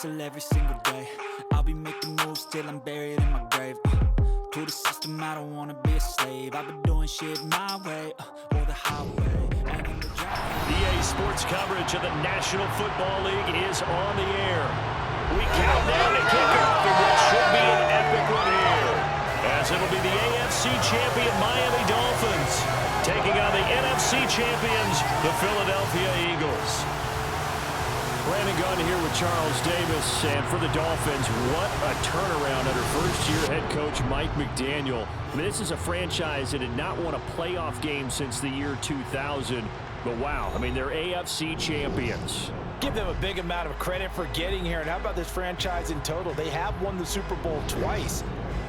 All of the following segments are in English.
hustle every single day. I'll be making moves till I'm buried in my grave. To the system, I don't wanna be a slave. I've been doing shit my way, or the highway. And in the EA Sports coverage of the National Football League is on the air. We count down to kickoff in what should be an epic one here, as it'll be the AFC champion Miami Dolphins taking on the NFC champions, the Philadelphia Eagles. Brandon Gunn here with Charles Davis, and for the Dolphins, what a turnaround under first-year head coach Mike McDaniel. I mean, this is a franchise that did not won a playoff game since the year 2000, but wow, I mean, they're AFC champions. Give them a big amount of credit for getting here, and how about this franchise in total? They have won the Super Bowl twice,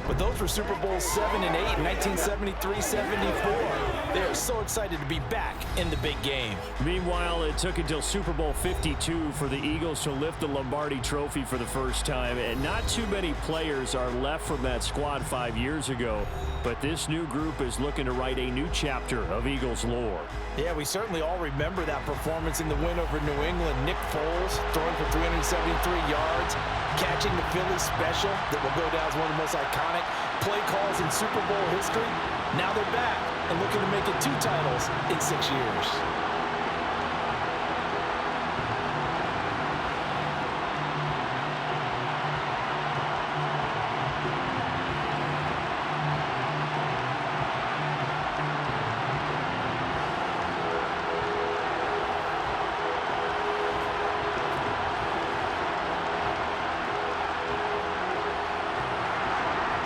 but those were Super Bowls 7 and 8 in 1973-74. They are so excited to be back in the big game. Meanwhile, it took until Super Bowl 52 for the Eagles to lift the Lombardi Trophy for the first time, and not too many players are left from that squad 5 years ago, but this new group is looking to write a new chapter of Eagles lore. Yeah, we certainly all remember that performance in the win over New England. Nick Foles throwing for 373 yards, catching the Philly special that will go down as one of the most iconic play calls in Super Bowl history. Now they're back and looking to make it 2 titles in 6 years.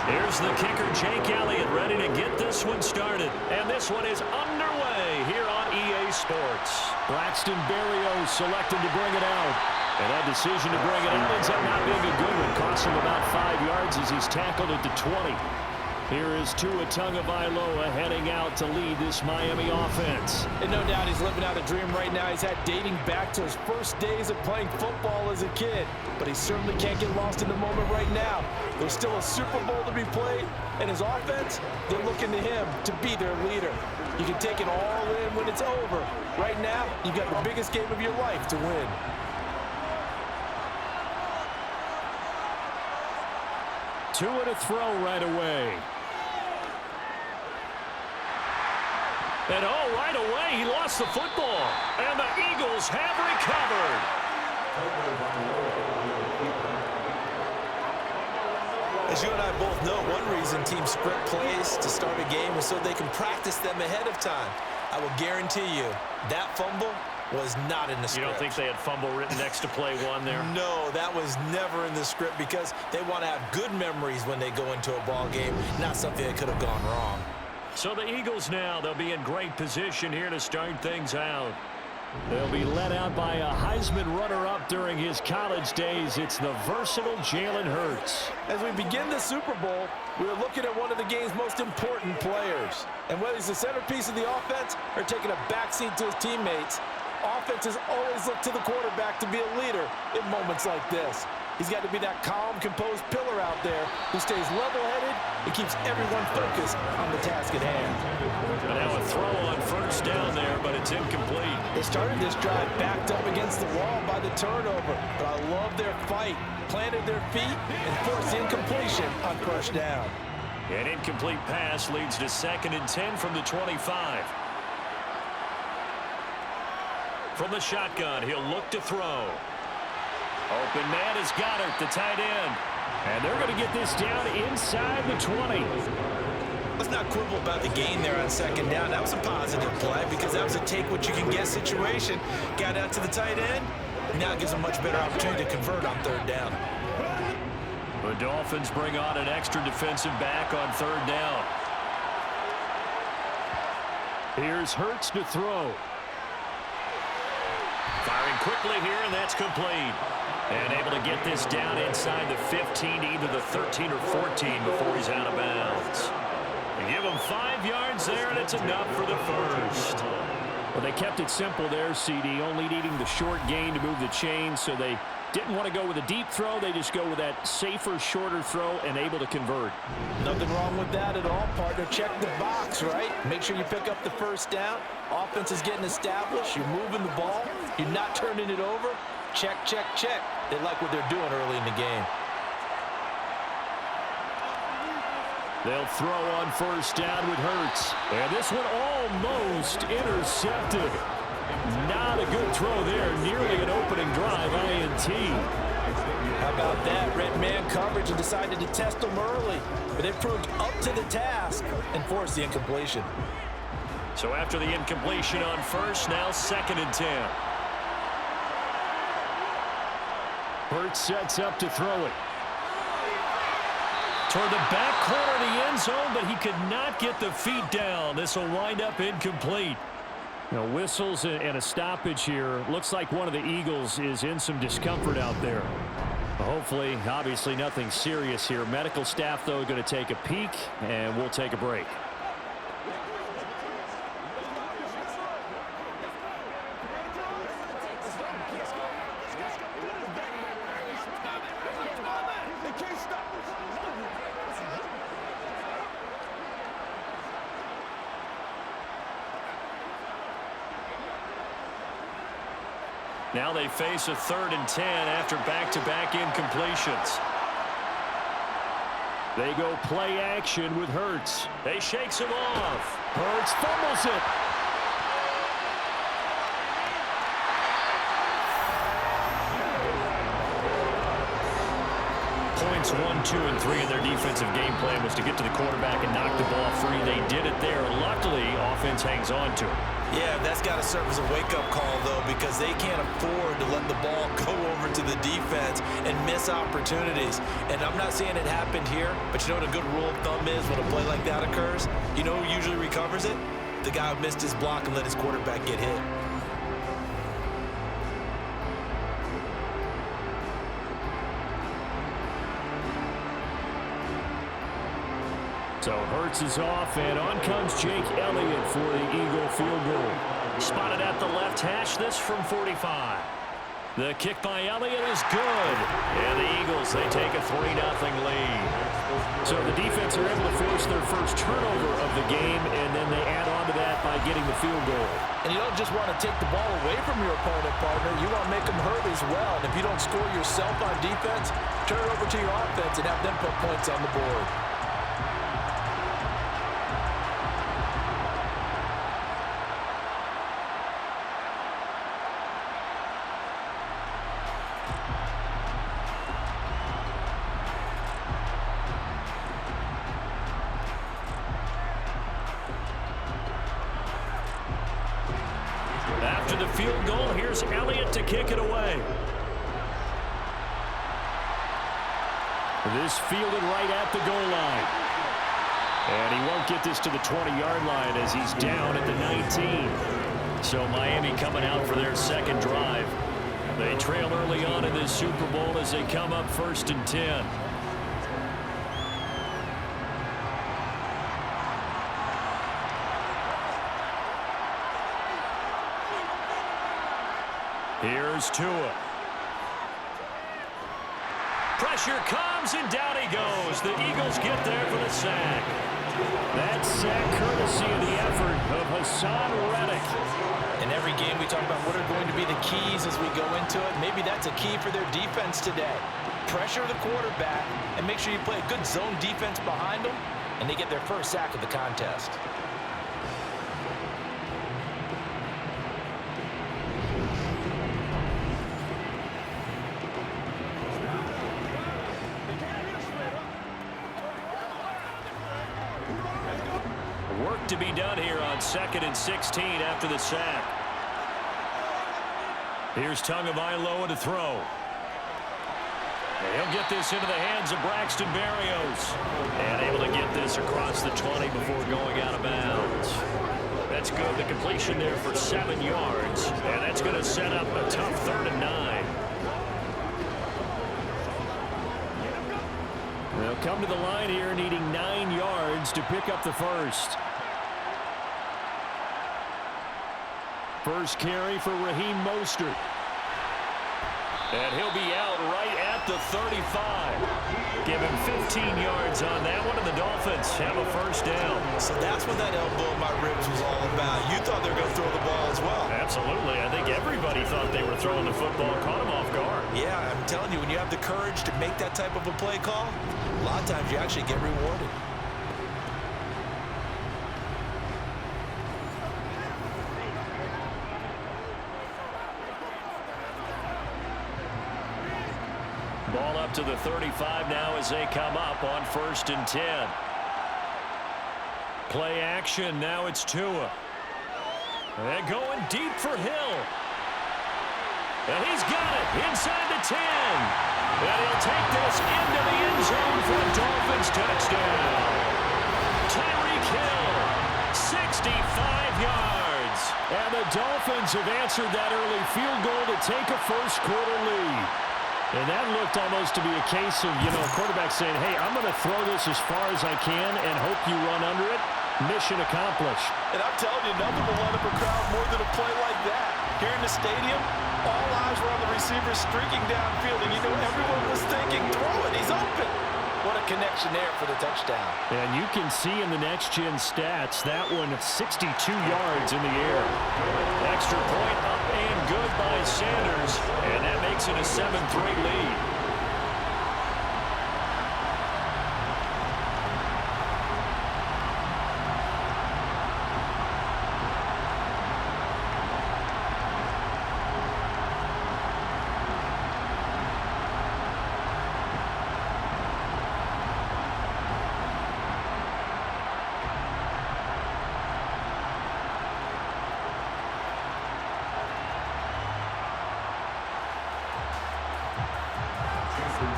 Here's the kicker, Jake Elliott, ready to get this one started. And this one is underway here on EA Sports. Braxton Berrios selected to bring it out. And that decision to bring it out ends up not being a good one. Costs him about 5 yards as he's tackled at the 20. Here is Tua Tagovailoa heading out to lead this Miami offense. And no doubt he's living out a dream right now. He's had dating back to his first days of playing football as a kid. But he certainly can't get lost in the moment right now. There's still a Super Bowl to be played, and his offense, they're looking to him to be their leader. You can take it all in when it's over. Right now, you've got the biggest game of your life to win. Tua to throw right away. And right away, he lost the football. And the Eagles have recovered. As you and I both know, one reason teams script plays to start a game is so they can practice them ahead of time. I will guarantee you, that fumble was not in the script. You don't think they had fumble written next to play one there? No, that was never in the script because they want to have good memories when they go into a ball game, not something that could have gone wrong. So the Eagles now, they'll be in great position here to start things out. They'll be led out by a Heisman runner-up during his college days. It's the versatile Jalen Hurts. As we begin the Super Bowl, we're looking at one of the game's most important players. And whether he's the centerpiece of the offense or taking a backseat to his teammates, offenses always look to the quarterback to be a leader in moments like this. He's got to be that calm, composed pillar out there who stays level-headed and keeps everyone focused on the task at hand. And now a throw on first down there, but it's incomplete. They started this drive backed up against the wall by the turnover, but I love their fight. Planted their feet and forced the incompletion on first down. An incomplete pass leads to 2nd and 10 from the 25. From the shotgun, he'll look to throw. Open man is Goddard, the tight end. And they're going to get this down inside the 20. Let's not quibble about the gain there on 2nd down. That was a positive play because that was a take-what-you-can-get situation. Got out to the tight end. Now it gives them a much better opportunity to convert on 3rd down. The Dolphins bring on an extra defensive back on 3rd down. Here's Hurts to throw. Firing quickly here, and that's complete. And able to get this down inside the 15, either the 13 or 14 before he's out of bounds. They give him 5 yards there, and it's enough for the first. Well, they kept it simple there, CD, only needing the short gain to move the chain, so they didn't want to go with a deep throw. They just go with that safer, shorter throw and able to convert. Nothing wrong with that at all, partner. Check the box, right? Make sure you pick up the first down. Offense is getting established. You're moving the ball. You're not turning it over. check, check, check. They like what they're doing early in the game. They'll throw on first down with Hurts. And this one almost intercepted. Not a good throw there. Nearly an opening drive, INT. How about that? Red man coverage and decided to test them early. But they proved up to the task and forced the incompletion. So after the incompletion on first, now 2nd and 10. Hurts sets up to throw it. Toward the back corner of the end zone, but he could not get the feet down. This will wind up incomplete. Now, whistles and a stoppage here. Looks like one of the Eagles is in some discomfort out there. Hopefully, obviously nothing serious here. Medical staff, though, going to take a peek, and we'll take a break. Now they face a 3rd and 10 after back-to-back incompletions. They go play action with Hurts. They shakes him off. Hurts fumbles it. Points 1, 2, and 3 in their defensive game plan was to get to the quarterback and knock the ball free. They did it there. Luckily, offense hangs on to it. Yeah, that's got to serve as a wake-up call, though, because they can't afford to let the ball go over to the defense and miss opportunities. And I'm not saying it happened here, but you know what a good rule of thumb is when a play like that occurs? You know who usually recovers it? The guy who missed his block and let his quarterback get hit. So Hurts is off, and on comes Jake Elliott for the Eagle field goal. Spotted at the left hash, this from 45. The kick by Elliott is good. And the Eagles, they take a 3-0 lead. So the defense are able to force their first turnover of the game, and then they add on to that by getting the field goal. And you don't just want to take the ball away from your opponent, partner. You want to make them hurt as well. And if you don't score yourself on defense, turn it over to your offense and have them put points on the board. After the field goal, here's Elliott to kick it away. This fielded right at the goal line. And he won't get this to the 20-yard line as he's down at the 19. So Miami coming out for their second drive. They trail early on in this Super Bowl as they come up 1st and 10. Here's Tua. Pressure comes, and down he goes. The Eagles get there for the sack. That sack courtesy of the effort of Hassan Reddick. In every game, we talk about what are going to be the keys as we go into it. Maybe that's a key for their defense today. Pressure the quarterback and make sure you play a good zone defense behind them, and they get their first sack of the contest. Work to be done here on 2nd and 16 after the sack. Here's Tagovailoa to throw. And he'll get this into the hands of Braxton Berrios. And able to get this across the 20 before going out of bounds. That's good. The completion there for 7 yards. And that's going to set up a tough 3rd and 9. They'll come to the line here needing 9 yards to pick up the first. First carry for Raheem Mostert. And he'll be out right at the 35. Give him 15 yards on that one, and the Dolphins, Dolphins have a first down. So that's what that elbow in my ribs was all about. You thought they were going to throw the ball as well. Absolutely. I think everybody thought they were throwing the football, caught them off guard. Yeah, I'm telling you, when you have the courage to make that type of a play call, a lot of times you actually get rewarded. Ball up to the 35 now as they come up on 1st and 10. Play action. Now it's Tua. And going deep for Hill. And he's got it inside the 10. And he'll take this into the end zone for a Dolphins touchdown. Tyreek Hill, 65 yards. And the Dolphins have answered that early field goal to take a first-quarter lead. And that looked almost to be a case of, quarterback saying, hey, I'm going to throw this as far as I can and hope you run under it. Mission accomplished. And I'm telling you, nothing will light up a crowd more than a play like that. Here in the stadium, all eyes were on the receiver streaking downfield, and everyone was thinking, throw it, he's open. What a connection there for the touchdown. And you can see in the next-gen stats, that one 62 yards in the air. Extra point up and good by Sanders, and that makes it a 7-3 lead.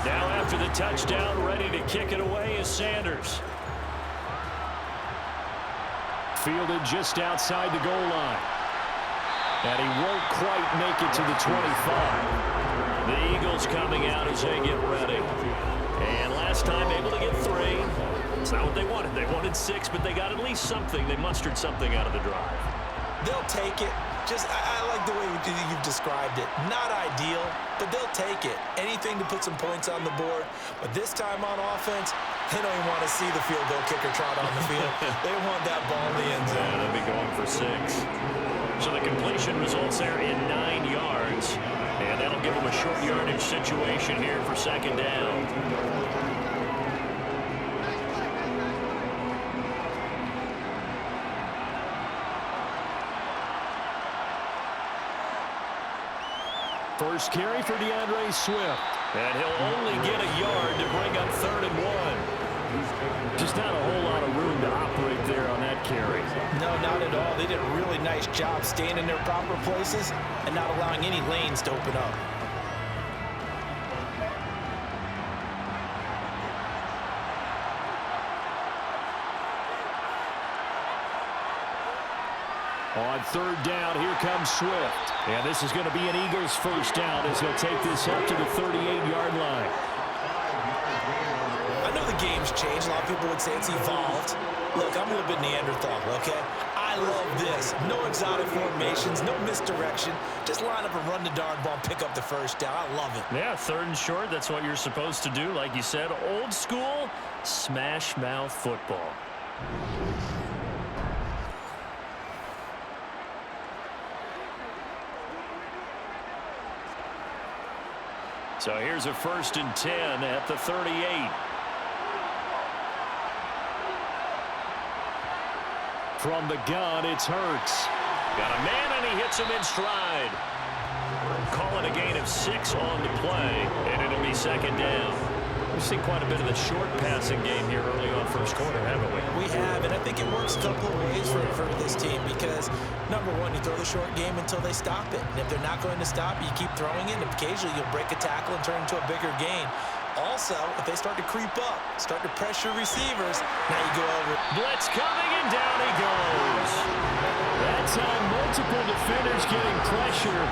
Now after the touchdown, ready to kick it away is Sanders. Fielded just outside the goal line. And he won't quite make it to the 25. The Eagles coming out as they get ready. And last time able to get 3. It's not what they wanted. They wanted 6, but they got at least something. They mustered something out of the drive. They'll take it. I like the way you've described it. Not ideal, but they'll take it. Anything to put some points on the board. But this time on offense, they don't even want to see the field goal kicker trot on the field. They want that ball in the end zone. Yeah, they'll be going for 6. So the completion results there in 9 yards. And that'll give them a short yardage situation here for 2nd down. First carry for DeAndre Swift. And he'll only get a yard to bring up 3rd and 1. Just not a whole lot of room to operate there on that carry. No, not at all. They did a really nice job staying in their proper places and not allowing any lanes to open up. On 3rd down, here comes Swift. And this is going to be an Eagles first down as they'll take this up to the 38-yard line. I know the game's changed. A lot of people would say it's evolved. Look, I'm a little bit Neanderthal, okay? I love this. No exotic formations, no misdirection. Just line up and run the darn ball, pick up the first down. I love it. Yeah, 3rd and short, that's what you're supposed to do. Like you said, old school, smash mouth football. So here's a 1st and 10 at the 38. From the gun, it's Hurts. Got a man, and he hits him in stride. Call it a gain of 6 on the play, and it'll be 2nd down. We've seen quite a bit of the short passing game here early on first quarter, haven't we? We have, and I think it works a couple of ways for this team because, number one, you throw the short game until they stop it. And if they're not going to stop, you keep throwing it, and occasionally you'll break a tackle and turn into a bigger gain. Also, if they start to creep up, start to pressure receivers, now you go over. Blitz coming, and down he goes. That time, multiple defenders getting pressure,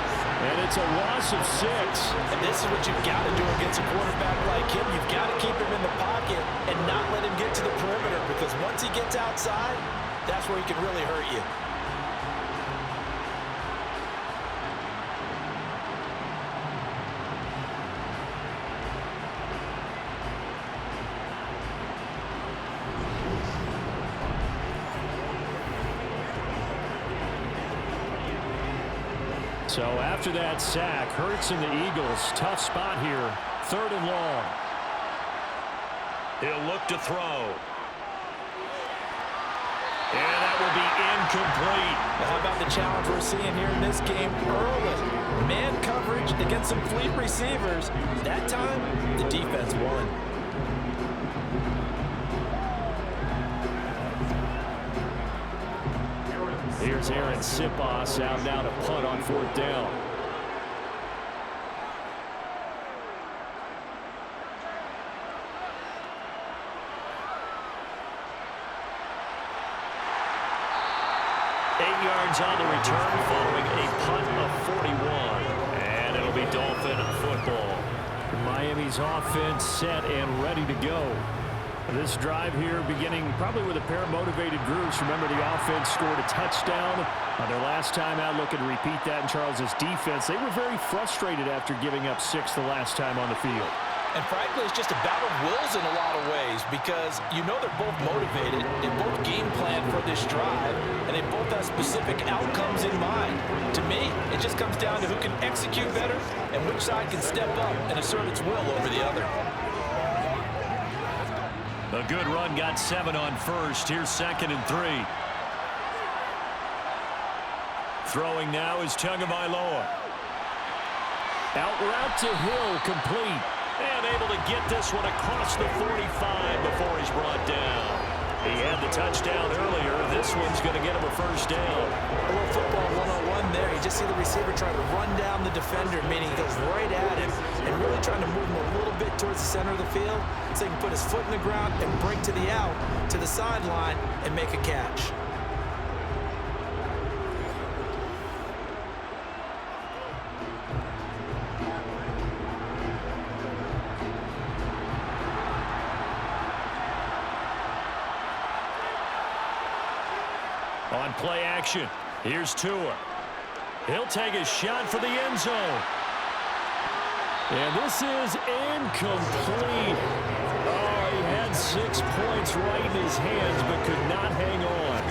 and it's a loss of 6. And this is what you've got to do against a quarterback like him. You've got to keep him in the pocket and not let him get to the perimeter because once he gets outside, that's where he can really hurt you. So after that sack, Hurts and the Eagles, tough spot here, 3rd and long. He'll look to throw. And that will be incomplete. Now, how about the challenge we're seeing here in this game early? Man coverage against some fleet receivers. That time, the defense won. Here's Aaron Sipos out now to punt on 4th down. On the return following a punt of 41. And it'll be Dolphin football. Miami's offense set and ready to go. This drive here beginning probably with a pair of motivated groups. Remember, the offense scored a touchdown on their last time out. Looking to repeat that in Charles's defense. They were very frustrated after giving up 6 the last time on the field. And frankly, it's just a battle of wills in a lot of ways because you know they're both motivated, they both game plan for this drive, and they both have specific outcomes in mind. To me, it just comes down to who can execute better and which side can step up and assert its will over the other. A good run got 7 on 1st. Here's 2nd and 3. Throwing now is Tagovailoa. Out route to Hill, complete. And able to get this one across the 45 before he's brought down. He had the touchdown earlier. This one's going to get him a 1st down. A little football one-on-one there. You just see the receiver trying to run down the defender, meaning he goes right at him and really trying to move him a little bit towards the center of the field so he can put his foot in the ground and break to the out, to the sideline, and make a catch. On play action, here's Tua. He'll take a shot for the end zone. And this is incomplete. Oh, he had 6 points right in his hands, but could not hang on.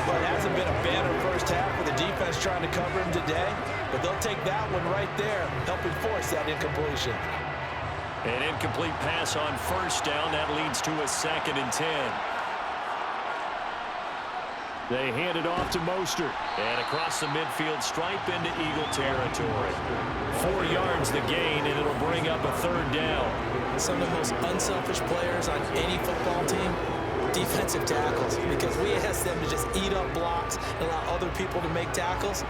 Well, it hasn't been a banner first half with the defense trying to cover him today, but they'll take that one right there, helping force that incompletion. An incomplete pass on 1st down. That leads to a 2nd and 10. They hand it off to Mostert. And across the midfield stripe into Eagle territory. 4 yards the gain, and it'll bring up a 3rd down. Some of the most unselfish players on any football team, defensive tackles, because we ask them to just eat up blocks and allow other people to make tackles.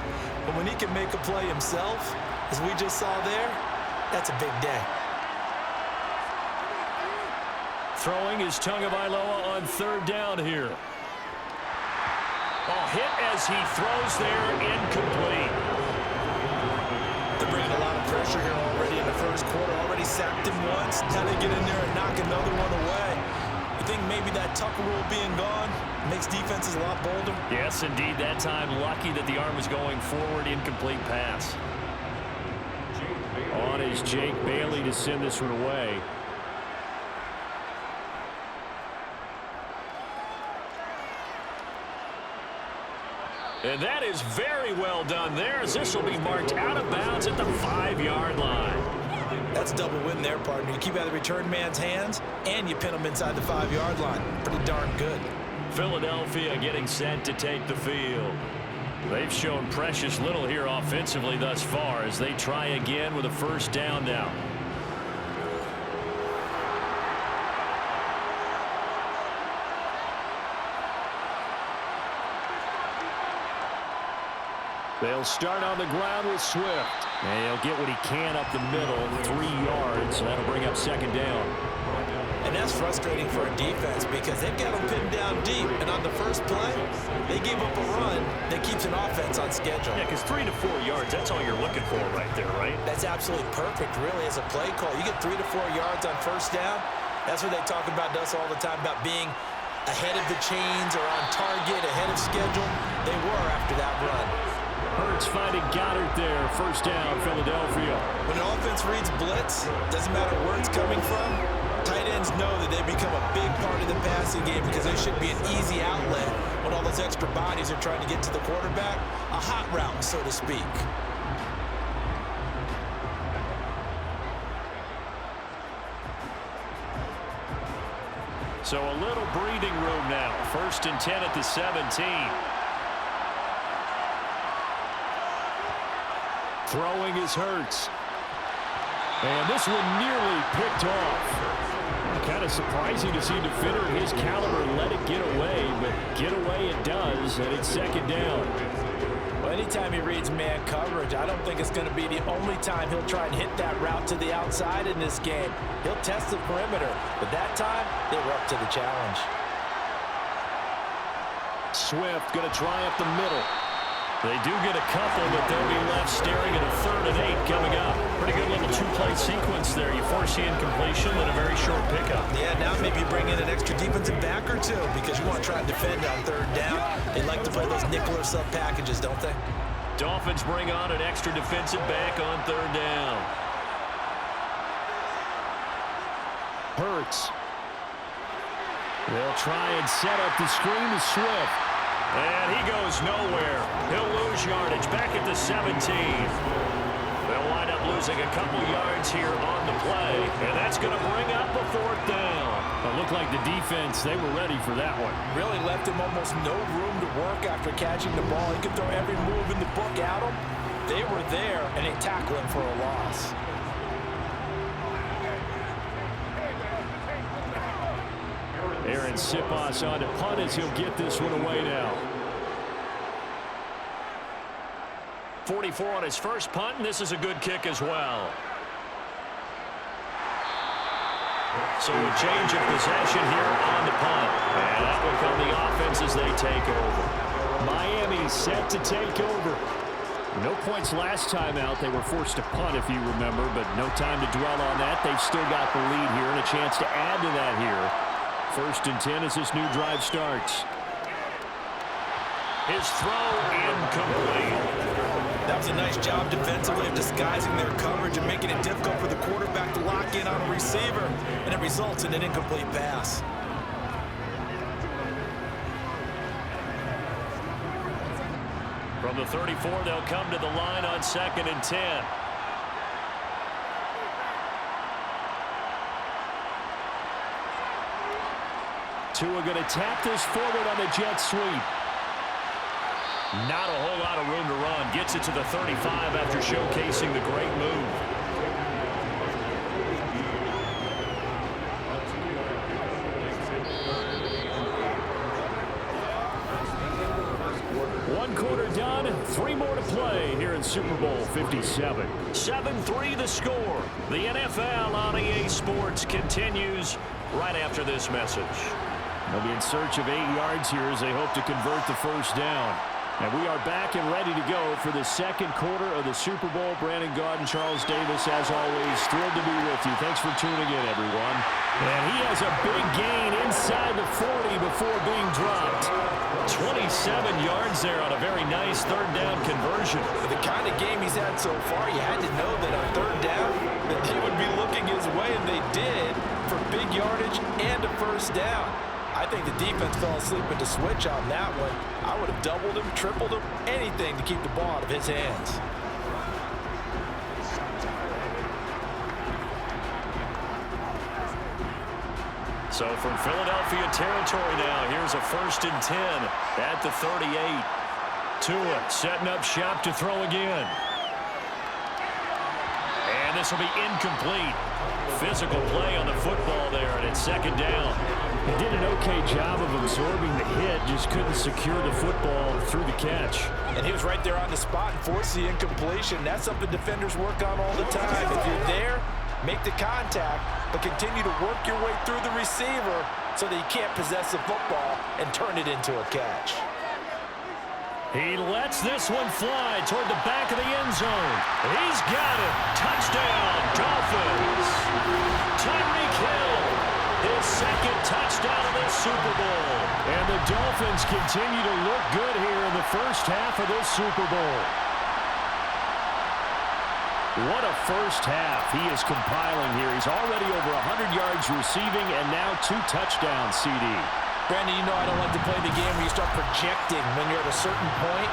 But when he can make a play himself, as we just saw there, that's a big day. Throwing is Tagovailoa on 3rd down here. Oh, hit as he throws there, incomplete. They're bringing a lot of pressure here already in the first quarter. Already sacked him once. Now they get in there and knock another one away. You think maybe that Tucker rule being gone makes defenses a lot bolder? Yes, indeed. That time, lucky that the arm was going forward. Incomplete pass. On is Jake Bailey to send this one away. And that is very well done there, as this will be marked out of bounds at the 5-yard line. That's a double win there, partner. You keep out of the return man's hands, and you pin him inside the 5-yard line. Pretty darn good. Philadelphia getting set to take the field. They've shown precious little here offensively thus far as they try again with a 1st down now. They'll start on the ground with Swift. And he'll get what he can up the middle, 3 yards. That'll bring up 2nd down. And that's frustrating for a defense because they've got them pinned down deep. And on the first play, they gave up a run that keeps an offense on schedule. Yeah, because 3 to 4 yards, that's all you're looking for right there, right? That's absolutely perfect, really, as a play call. You get 3 to 4 yards on 1st down. That's what they talk about to us all the time, about being ahead of the chains or on target, ahead of schedule. They were after that run. Hurts finding Goddard there. 1st down, Philadelphia. When an offense reads blitz, doesn't matter where it's coming from, tight ends know that they become a big part of the passing game because they should be an easy outlet when all those extra bodies are trying to get to the quarterback. A hot route, so to speak. So a little breathing room now. 1st and 10 at the 17. Throwing is Hurts. And this one nearly picked off. Kind of surprising to see a defender of his caliber let it get away, but get away it does, and it's 2nd down. Well, anytime he reads man coverage, I don't think it's going to be the only time he'll try and hit that route to the outside in this game. He'll test the perimeter, but that time, they were up to the challenge. Swift going to try up the middle. They do get a couple, but they'll be left staring at a 3rd and 8 coming up. Pretty good little 2-play sequence there. You force the incompletion and a very short pickup. Yeah, now maybe bring in an extra defensive back or two because you want to try and defend on 3rd down. They like to play those nickel or sub packages, don't they? Dolphins bring on an extra defensive back on 3rd down. Hurts. They'll try and set up the screen to Swift. And he goes nowhere. He'll lose yardage back at the 17. They'll wind up losing a couple yards here on the play. And that's going to bring up a 4th down. It looked like the defense, they were ready for that one. Really left him almost no room to work after catching the ball. He could throw every move in the book at him. They were there, and they tackled him for a loss. Aaron Sipos on to punt as he'll get this one away now. 44 on his first punt, and this is a good kick as well. So a change of possession here on the punt. And that will come the offense as they take over. Miami set to take over. No points last time out. They were forced to punt, if you remember, but no time to dwell on that. They've still got the lead here and a chance to add to that here. 1st and 10 as this new drive starts. His throw incomplete. That was a nice job defensively of disguising their coverage and making it difficult for the quarterback to lock in on a receiver, and it results in an incomplete pass. From the 34, they'll come to the line on 2nd and 10. Tua going to tap this forward on the jet sweep. Not a whole lot of room to run. Gets it to the 35 after showcasing the great move. One quarter done, 3 more to play here in Super Bowl 57. 7-3 the score. The NFL on EA Sports continues right after this message. They'll be in search of 8 yards here as they hope to convert the 1st down. And we are back and ready to go for the 2nd quarter of the Super Bowl. Brandon Gaud and Charles Davis, as always, thrilled to be with you. Thanks for tuning in, everyone. And he has a big gain inside the 40 before being dropped. 27 yards there on a very nice 3rd down conversion. For the kind of game he's had so far, you had to know that on 3rd down that he would be looking his way, and they did, for big yardage and a 1st down. I think the defense fell asleep with the switch on that one. I would have doubled him, tripled him, anything to keep the ball out of his hands. So from Philadelphia territory now, here's a 1st and 10 at the 38. Tua setting up shop to throw again. And this will be incomplete. Physical play on the football there, and it's 2nd down. He did an okay job of absorbing the hit, just couldn't secure the football through the catch. And he was right there on the spot and forced the incompletion. That's something defenders work on all the time. If you're there, make the contact, but continue to work your way through the receiver so that you can't possess the football and turn it into a catch. He lets this one fly toward the back of the end zone. He's got it. Touchdown, Dolphins. Tyreek Hill, his 2nd touchdown of this Super Bowl. And the Dolphins continue to look good here in the 1st half of this Super Bowl. What a 1st half he is compiling here. He's already over 100 yards receiving and now 2 touchdowns, CD. Brandon, you know I don't like to play the game where you start projecting when you're at a certain point.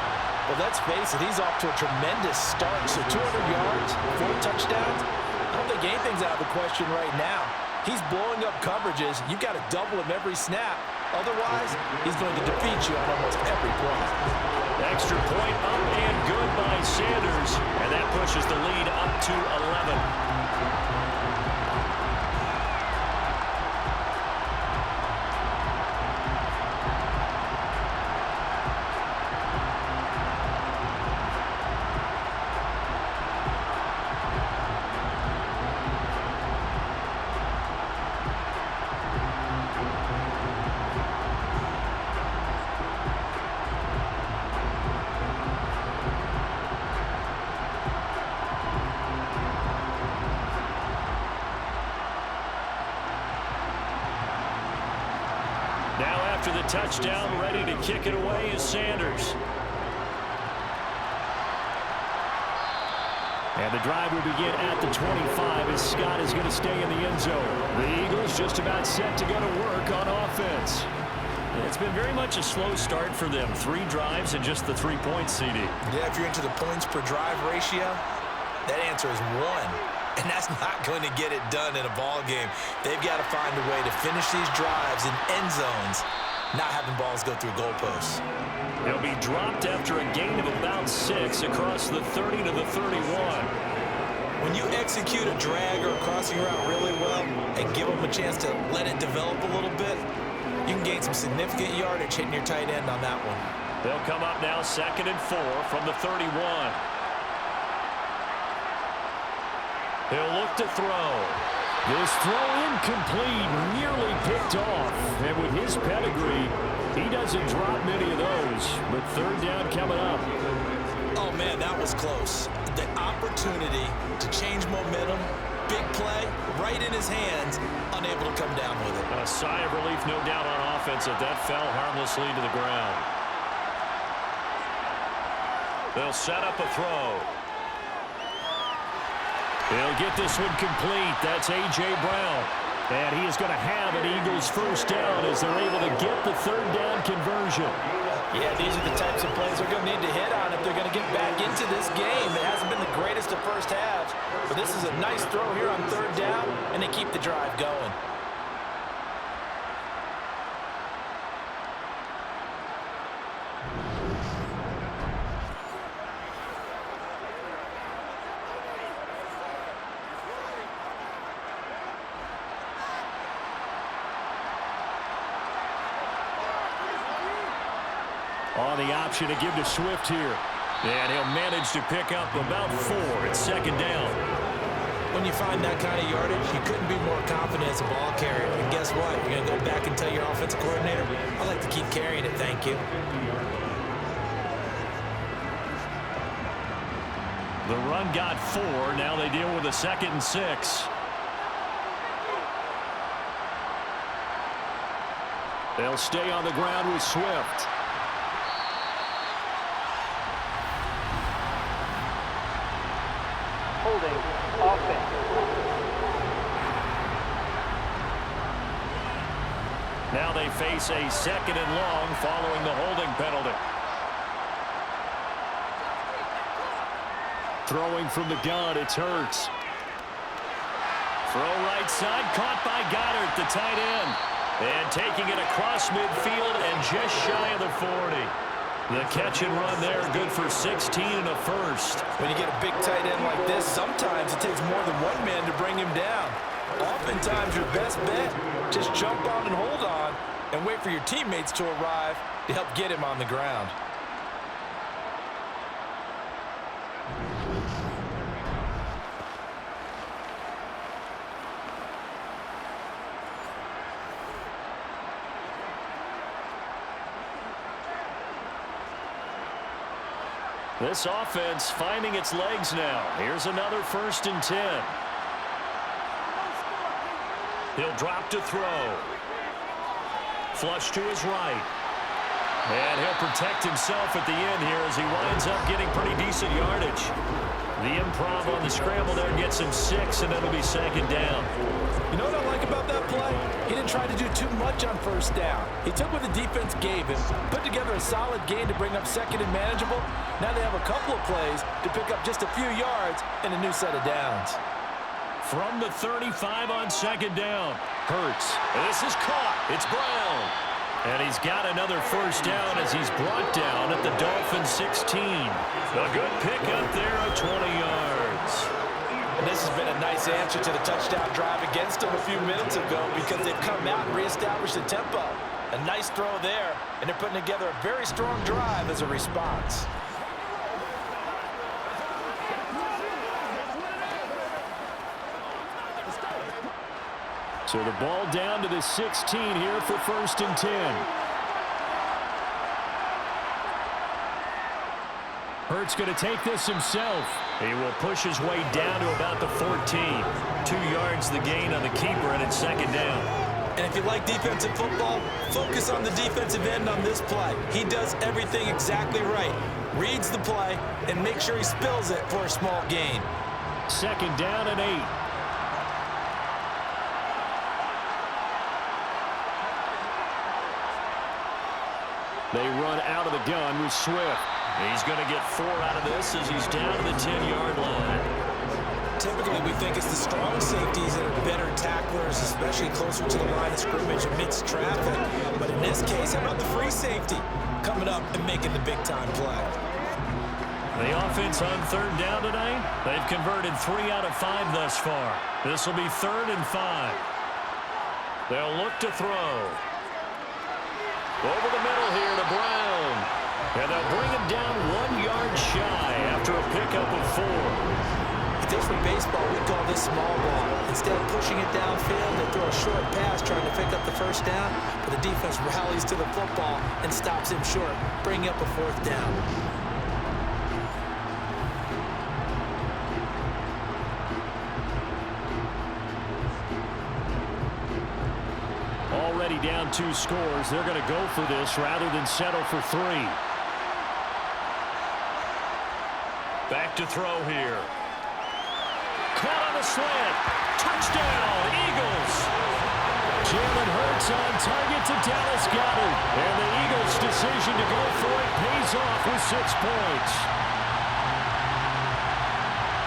But let's face it, he's off to a tremendous start. So 200 yards, 4 touchdowns. I don't think anything's out of the question right now. He's blowing up coverages. You've got to double him every snap. Otherwise, he's going to defeat you on almost every play. Extra point up and good by Sanders. And that pushes the lead up to 11. Now after the touchdown, ready to kick it away is Sanders. And the drive will begin at the 25 as Scott is going to stay in the end zone. The Eagles just about set to go to work on offense. It's been very much a slow start for them. 3 drives and just the 3 points, CD. Yeah, if you're into the points per drive ratio, that answer is 1. And that's not going to get it done in a ball game. They've got to find a way to finish these drives in end zones, not having balls go through goalposts. They'll be dropped after a gain of about 6 across the 30 to the 31. When you execute a drag or a crossing route really well and give them a chance to let it develop a little bit, you can gain some significant yardage hitting your tight end on that one. They'll come up now 2nd and 4 from the 31. He'll look to throw. This throw incomplete, nearly picked off. And with his pedigree, he doesn't drop many of those. But 3rd down coming up. Oh, man, that was close. The opportunity to change momentum, big play, right in his hands, unable to come down with it. A sigh of relief, no doubt, on offense if that fell harmlessly to the ground. They'll set up a throw. He'll get this one complete. That's A.J. Brown. And he is going to have an Eagles 1st down as they're able to get the 3rd down conversion. Yeah, these are the types of plays they're going to need to hit on if they're going to get back into this game. It hasn't been the greatest of first halves, but this is a nice throw here on 3rd down, and they keep the drive going. On the option to give to Swift here. And he'll manage to pick up about 4 at 2nd down. When you find that kind of yardage, you couldn't be more confident as a ball carrier. And guess what? You're going to go back and tell your offensive coordinator, I like to keep carrying it, thank you. The run got 4. Now they deal with a 2nd and 6. They'll stay on the ground with Swift. Holding offense. Now they face a 2nd and long following the holding penalty. Throwing from the gun, it's Hurts. Throw right side, caught by Goddard, the tight end. And taking it across midfield and just shy of the 40. The catch and run there, good for 16 and a 1st. When you get a big tight end like this, sometimes it takes more than one man to bring him down. Oftentimes, your best bet, just jump on and hold on and wait for your teammates to arrive to help get him on the ground. This offense finding its legs now. Here's another 1st and 10. He'll drop to throw. Flush to his right. And he'll protect himself at the end here as he winds up getting pretty decent yardage. The improv on the scramble there gets him 6, and it'll be 2nd down. You know what I like about that play? He didn't try to do too much on 1st down. He took what the defense gave him, put together a solid gain to bring up 2nd and manageable. Now they have a couple of plays to pick up just a few yards and a new set of downs. from the 35 on second down. Hurts. This is caught. It's Brown. And he's got another first down as he's brought down at the Dolphins 16. A good pickup there of 20 yards. And this has been a nice answer to the touchdown drive against them a few minutes ago because they've come out and reestablished the tempo. A nice throw there, and they're putting together a very strong drive as a response. So the ball down to the 16 here for 1st and 10. Hurts going to take this himself. He will push his way down to about the 14. 2 yards the gain on the keeper, and it's second down. And if you like defensive football, focus on the defensive end on this play. He does everything exactly right. Reads the play and makes sure he spills it for a small gain. Second down and 8. They run out of the gun with Swift. He's going to get 4 out of this as he's down to the 10-yard line. Typically, we think it's the strong safeties that are better tacklers, especially closer to the line of scrimmage amidst traffic. But in this case, how about the free safety coming up and making the big-time play? The offense on 3rd down tonight, they've converted 3 out of 5 thus far. This will be 3rd and 5. They'll look to throw. Over the middle here to Brown. And they'll bring him down 1 yard shy after a pickup of 4. If this were baseball, we'd call this small ball. Instead of pushing it downfield, they throw a short pass trying to pick up the first down, but the defense rallies to the football and stops him short, bringing up a 4th down. Already down 2 scores. They're going to go for this rather than settle for 3. Back to throw here. Caught on the slant. Touchdown, Eagles. Jalen Hurts on target to Dallas Goedert. And the Eagles' decision to go for it pays off with 6 points.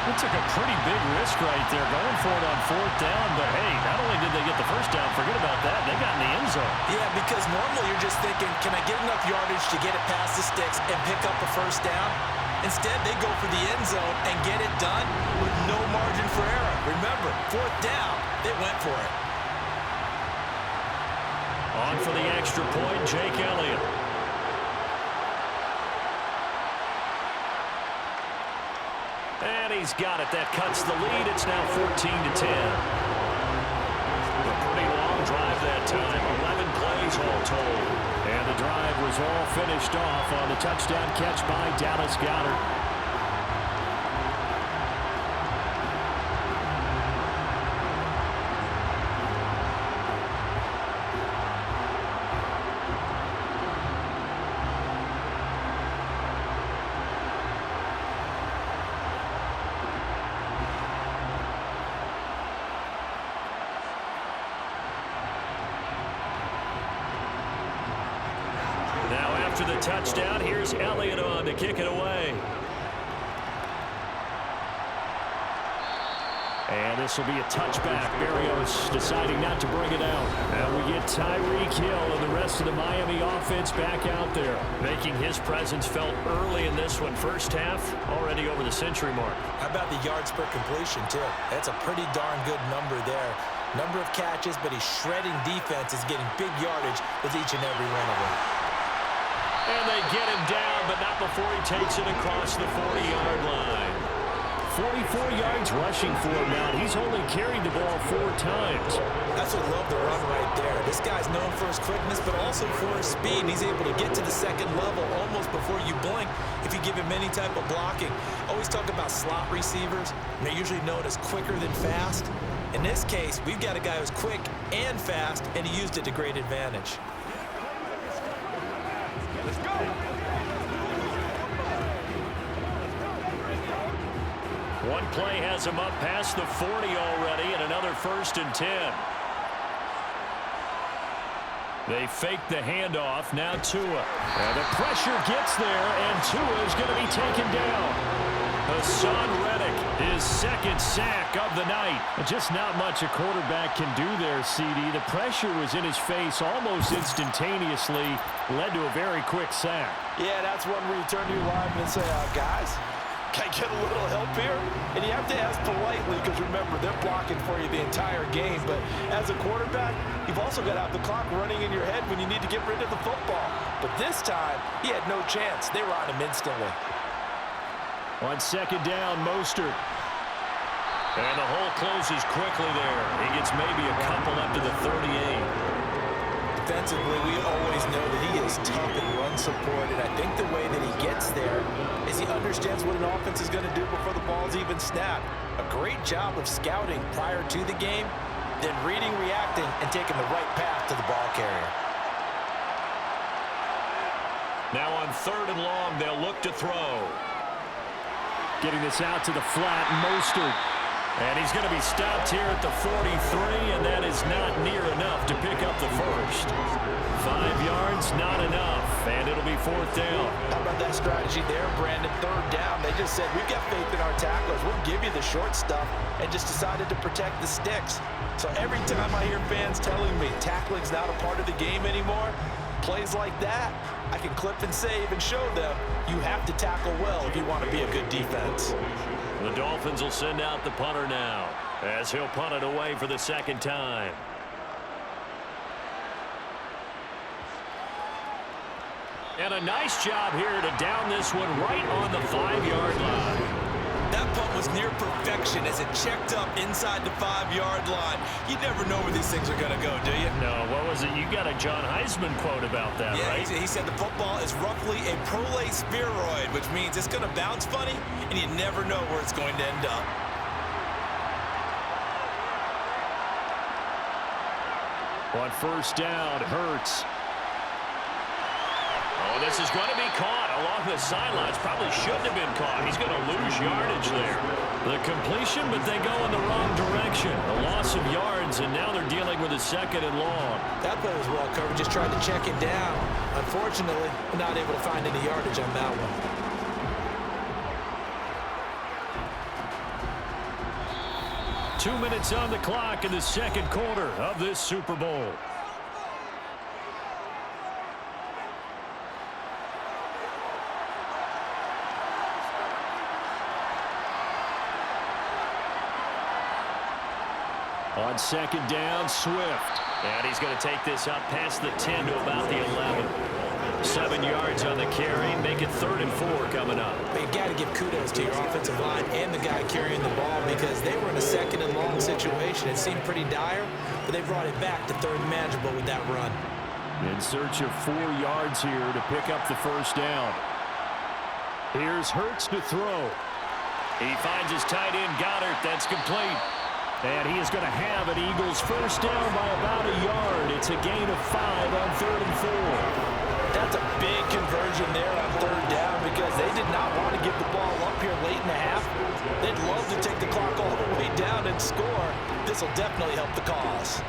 It took a pretty big risk right there going for it on 4th down. But, hey, not only did they get the first down, forget about that, they got in the end zone. Yeah, because normally you're just thinking, can I get enough yardage to get it past the sticks and pick up a first down? Instead, they go for the end zone and get it done with no margin for error. Remember, 4th down, they went for it. On for the extra point, Jake Elliott. And he's got it. That cuts the lead. It's now 14-10. A pretty long drive that time. 11 plays all told. And the drive was all finished off on the touchdown catch by Dallas Goedert. After the touchdown, here's Elliott on to kick it away. And this will be a touchback. Berrios deciding not to bring it out. And we get Tyreek Hill and the rest of the Miami offense back out there, making his presence felt early in this one. First half, already over the century mark. How about the yards per completion, too? That's a pretty darn good number there. Number of catches, but he's shredding defense, is getting big yardage with each and every one of them. And they get him down, but not before he takes it across the 40-yard line. 44 yards rushing for him now. He's only carried the ball 4 times. That's what love the run right there. This guy's known for his quickness, but also for his speed. And he's able to get to the second level almost before you blink if you give him any type of blocking. Always talk about slot receivers. They're usually known as quicker than fast. In this case, we've got a guy who's quick and fast, and he used it to great advantage. Let's go. One play has him up past the 40 already, and another 1st and 10. They fake the handoff. Now Tua. And the pressure gets there, and Tua is going to be taken down. Hassan Reddick His second sack of the night. Just not much a quarterback can do there, CD. The pressure was in his face almost instantaneously, led to a very quick sack. Yeah, that's one where you turn to your lineman and say, guys, can I get a little help here? And you have to ask politely because, remember, they're blocking for you the entire game. But as a quarterback, you've also got to have the clock running in your head when you need to get rid of the football. But this time, he had no chance. They were on him instantly. On second down, Mostert. And the hole closes quickly there. He gets maybe a couple up to the 38. Defensively, we always know that he is tough in run support, and I think the way that he gets there is he understands what an offense is going to do before the ball's even snapped. A great job of scouting prior to the game, then reading, reacting, and taking the right path to the ball carrier. Now on third and long, they'll look to throw. Getting this out to the flat, Mostert. And he's going to be stopped here at the 43, and that is not near enough to pick up the first. 5 yards, not enough, and it'll be fourth down. How about that strategy there, Brandon? Third down, they just said, we've got faith in our tacklers. We'll give you the short stuff, and just decided to protect the sticks. So every time I hear fans telling me tackling's not a part of the game anymore, plays like that, I can clip and save and show them you have to tackle well if you want to be a good defense. The Dolphins will send out the punter now as he'll punt it away for the second time. And a nice job here to down this one right on the 5-yard line. That punt was near perfection as it checked up inside the 5-yard line. You never know where these things are going to go, do you? No, what was it? You got a John Heisman quote about that, right? Yeah, he said the football is roughly a prolate spheroid, which means it's going to bounce funny, and you never know where it's going to end up. On first down, Hurts. Oh, this is going to be caught along the sidelines. Probably shouldn't have been caught. He's going to lose yardage there. The completion, but they go in the wrong direction. A loss of yards, and now they're dealing with a second and long. That play was well covered. Just tried to check it down. Unfortunately, not able to find any yardage on that one. 2 minutes on the clock in the second quarter of this Super Bowl. On second down, Swift. And he's going to take this up past the 10 to about the 11. 7 yards on the carry. Make it 3rd and 4 coming up. But you got to give kudos to your offensive line and the guy carrying the ball because they were in a second and long situation. It seemed pretty dire, but they brought it back to third and manageable with that run. In search of 4 yards here to pick up the first down. Here's Hurts to throw. He finds his tight end, Goddard. That's complete. And he is going to have an Eagles first down by about a yard. It's a gain of 5 on 3rd and 4. That's a big conversion there on third down because they did not want to give the ball up here late in the half. They'd love to take the clock all the way down and score. This will definitely help the cause.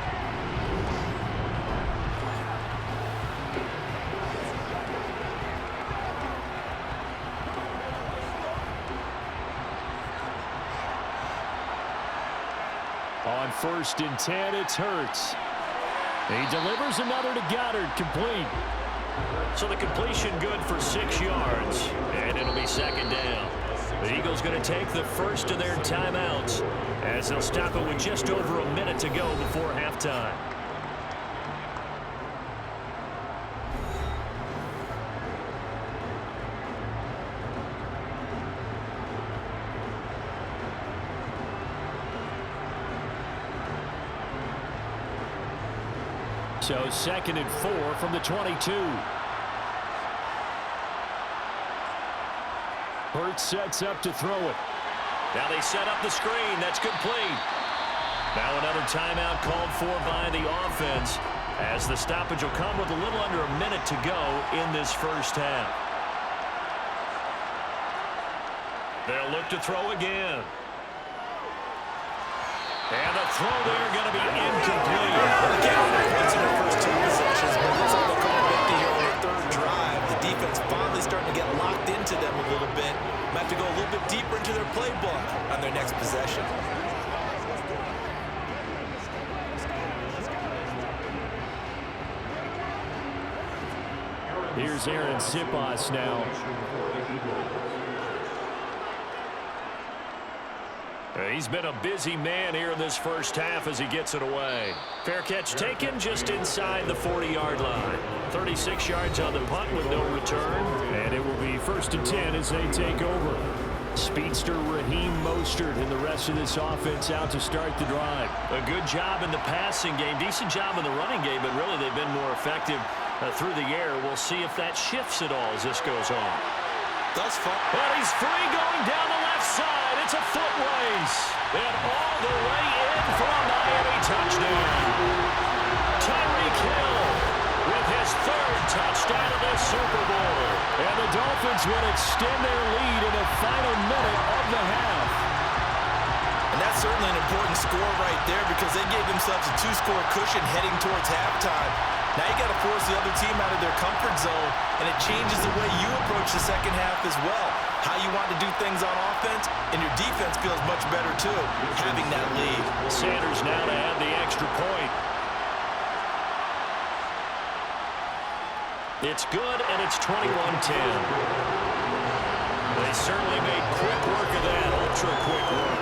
On 1st and 10, it's Hurts. He delivers another to Goddard, complete. So the completion good for 6 yards, and it'll be second down. The Eagles going to take the first of their timeouts as they'll stop it with just over a minute to go before halftime. So 2nd and 4 from the 22. Hurts sets up to throw it. Now they set up the screen. That's complete. Now another timeout called for by the offense as the stoppage will come with a little under a minute to go in this first half. They'll look to throw again. And the throw there going to be incomplete. Points in their first 2 possessions, but it looks like they'll call it empty here on their 3rd drive. The defense finally starting to get locked into them a little bit. Might have to go a little bit deeper into their playbook on their next possession. Here's Aaron Sipas now. He's been a busy man here in this first half as he gets it away. Fair catch taken just inside the 40-yard line. 36 yards on the punt with no return. And it will be 1st and 10 as they take over. Speedster Raheem Mostert and the rest of this offense out to start the drive. A good job in the passing game. Decent job in the running game, but really they've been more effective through the air. We'll see if that shifts at all as this goes on. Thus far. But he's free going down the left side. It's a foot race. And all the way in for a Miami touchdown. Tyreek Hill with his 3rd touchdown of the Super Bowl. And the Dolphins will extend their lead in the final minute of the half. And that's certainly an important score right there because they gave themselves a 2-score cushion heading towards halftime. Now you got to force the other team out of their comfort zone, and it changes the way you approach the second half as well. How you want to do things on offense, and your defense feels much better too, having that lead. Sanders now to add the extra point. It's good, and it's 21-10. They certainly made quick work of that, ultra-quick work.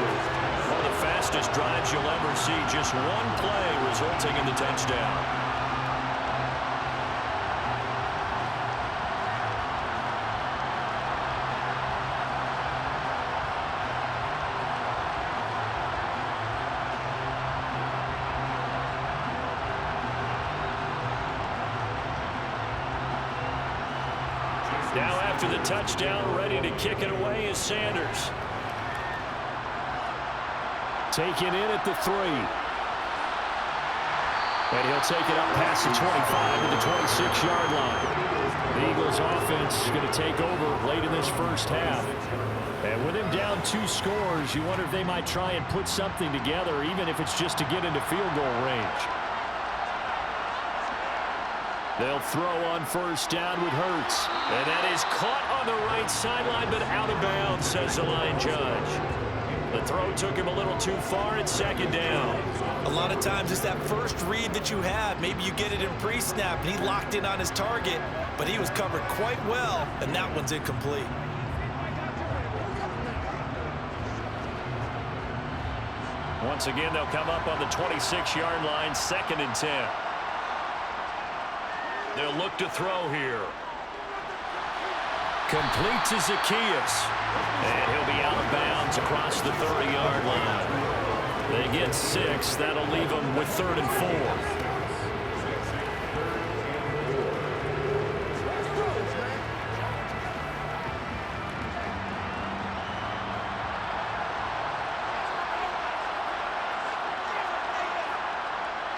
One of the fastest drives you'll ever see, just one play resulting in the touchdown. Now after the touchdown, ready to kick it away is Sanders. Taken in at the 3. And he'll take it up past the 25 to the 26-yard line. The Eagles offense is going to take over late in this first half. And with him down 2 scores, you wonder if they might try and put something together, even if it's just to get into field goal range. They'll throw on 1st down with Hurts. And that is caught on the right sideline, but out of bounds, says the line judge. The throw took him a little too far at 2nd down. A lot of times it's that first read that you have. Maybe you get it in pre-snap, and he locked in on his target, but he was covered quite well, and that one's incomplete. Once again, they'll come up on the 26-yard line, 2nd and 10. They'll look to throw here. Complete to Zacchaeus. And he'll be out of bounds across the 30-yard line. They get 6. That'll leave them with 3rd and 4.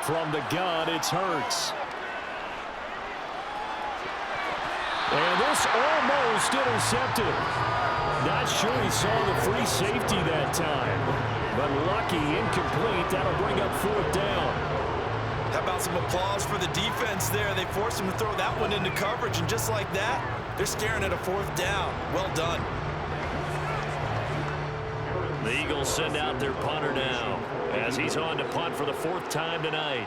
From the gun, it's Hurts. And this almost intercepted. Not sure he saw the free safety that time. But lucky, incomplete. That'll bring up 4th down. How about some applause for the defense there? They forced him to throw that one into coverage, and just like that, they're staring at a 4th down. Well done. The Eagles send out their punter now as he's on to punt for the 4th time tonight.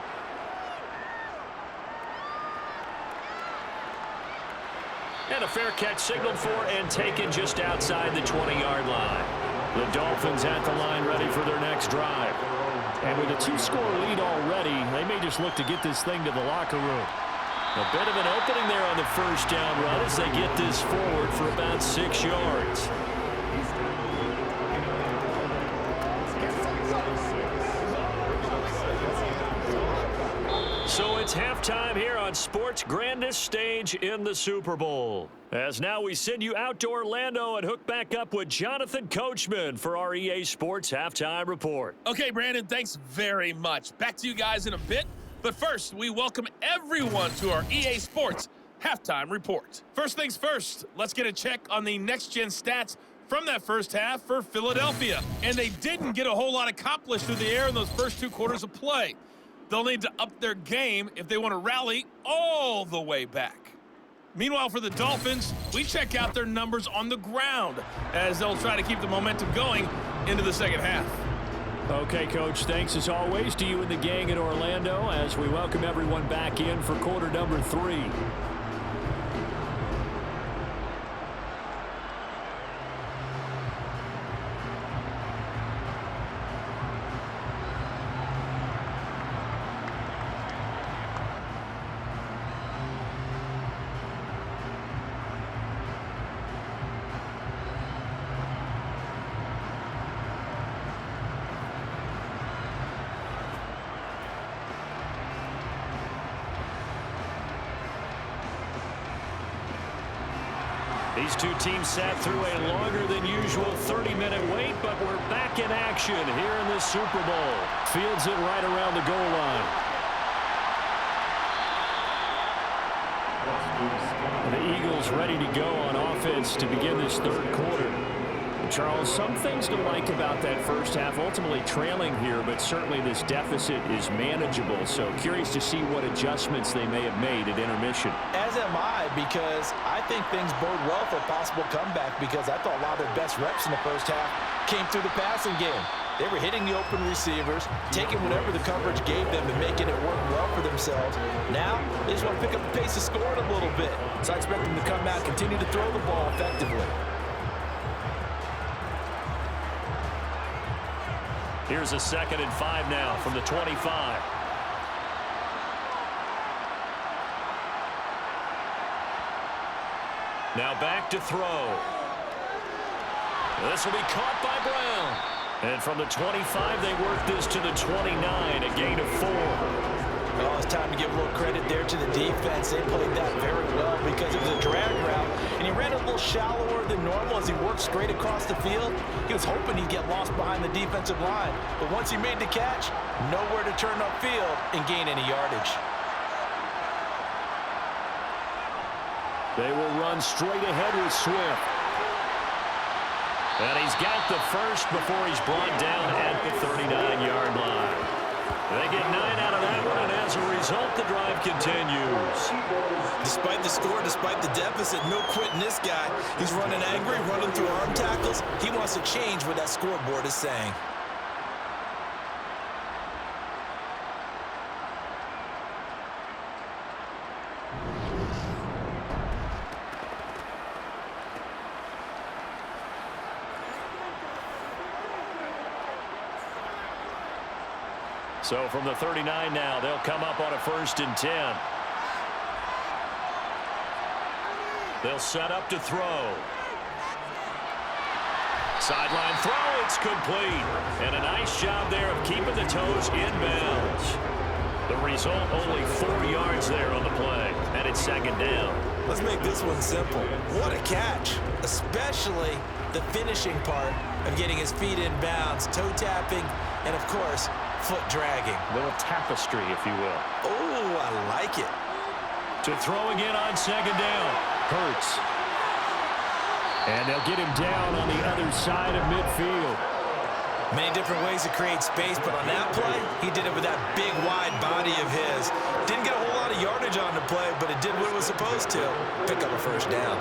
And a fair catch signaled for and taken just outside the 20-yard line. The Dolphins at the line ready for their next drive. And with a 2-score lead already, they may just look to get this thing to the locker room. A bit of an opening there on the 1st down run as they get this forward for about 6 yards. So it's halftime here on sports' grandest stage in the Super Bowl. As now we send you out to Orlando and hook back up with Jonathan Coachman for our EA Sports Halftime Report. Okay, Brandon, thanks very much. Back to you guys in a bit. But first, we welcome everyone to our EA Sports Halftime Report. First things first, let's get a check on the next-gen stats from that first half for Philadelphia. And they didn't get a whole lot accomplished through the air in those first 2 quarters of play. They'll need to up their game if they want to rally all the way back. Meanwhile, for the Dolphins, we check out their numbers on the ground as they'll try to keep the momentum going into the second half. Okay, Coach, thanks as always to you and the gang in Orlando as we welcome everyone back in for quarter number 3. These two teams sat through a longer than usual 30-minute wait, but we're back in action here in the Super Bowl. Fields it right around the goal line. The Eagles ready to go on offense to begin this third quarter. Charles, some things to like about that first half, ultimately trailing here, but certainly this deficit is manageable. So curious to see what adjustments they may have made at intermission. As am I, because I think things bode well for a possible comeback, because I thought a lot of their best reps in the first half came through the passing game. They were hitting the open receivers, taking whatever the coverage gave them and making it work well for themselves. Now, they just want to pick up the pace of scoring a little bit. So I expect them to come out and continue to throw the ball effectively. Here's a 2nd and 5 now from the 25. Now back to throw. This will be caught by Brown. And from the 25, they work this to the 29, a gain of 4. Well, it's time to give a little credit there to the defense. They played that very well because it was a drag route, and he ran a little shallower than normal as he worked straight across the field. He was hoping he'd get lost behind the defensive line, but once he made the catch, nowhere to turn upfield and gain any yardage. They will run straight ahead with Swift. And he's got the first before he's brought down at the 39-yard line. They get 9 out of that one, and as a result, the drive continues. Despite the score, despite the deficit, no quitting this guy. He's running angry, running through arm tackles. He wants to change what that scoreboard is saying. So from the 39 now, they'll come up on a 1st and 10. They'll set up to throw. Sideline throw, it's complete. And a nice job there of keeping the toes in bounds. The result, only 4 yards there on the play. And it's 2nd down. Let's make this one simple. What a catch, especially the finishing part of getting his feet in bounds, toe tapping, and of course, foot dragging. Little tapestry, if you will. Oh, I like it. To throw again on 2nd down. Hurts. And they'll get him down on the other side of midfield. Many different ways to create space, but on that play, he did it with that big, wide body of his. Didn't get a whole lot of yardage on the play, but it did what it was supposed to. Pick up a 1st down.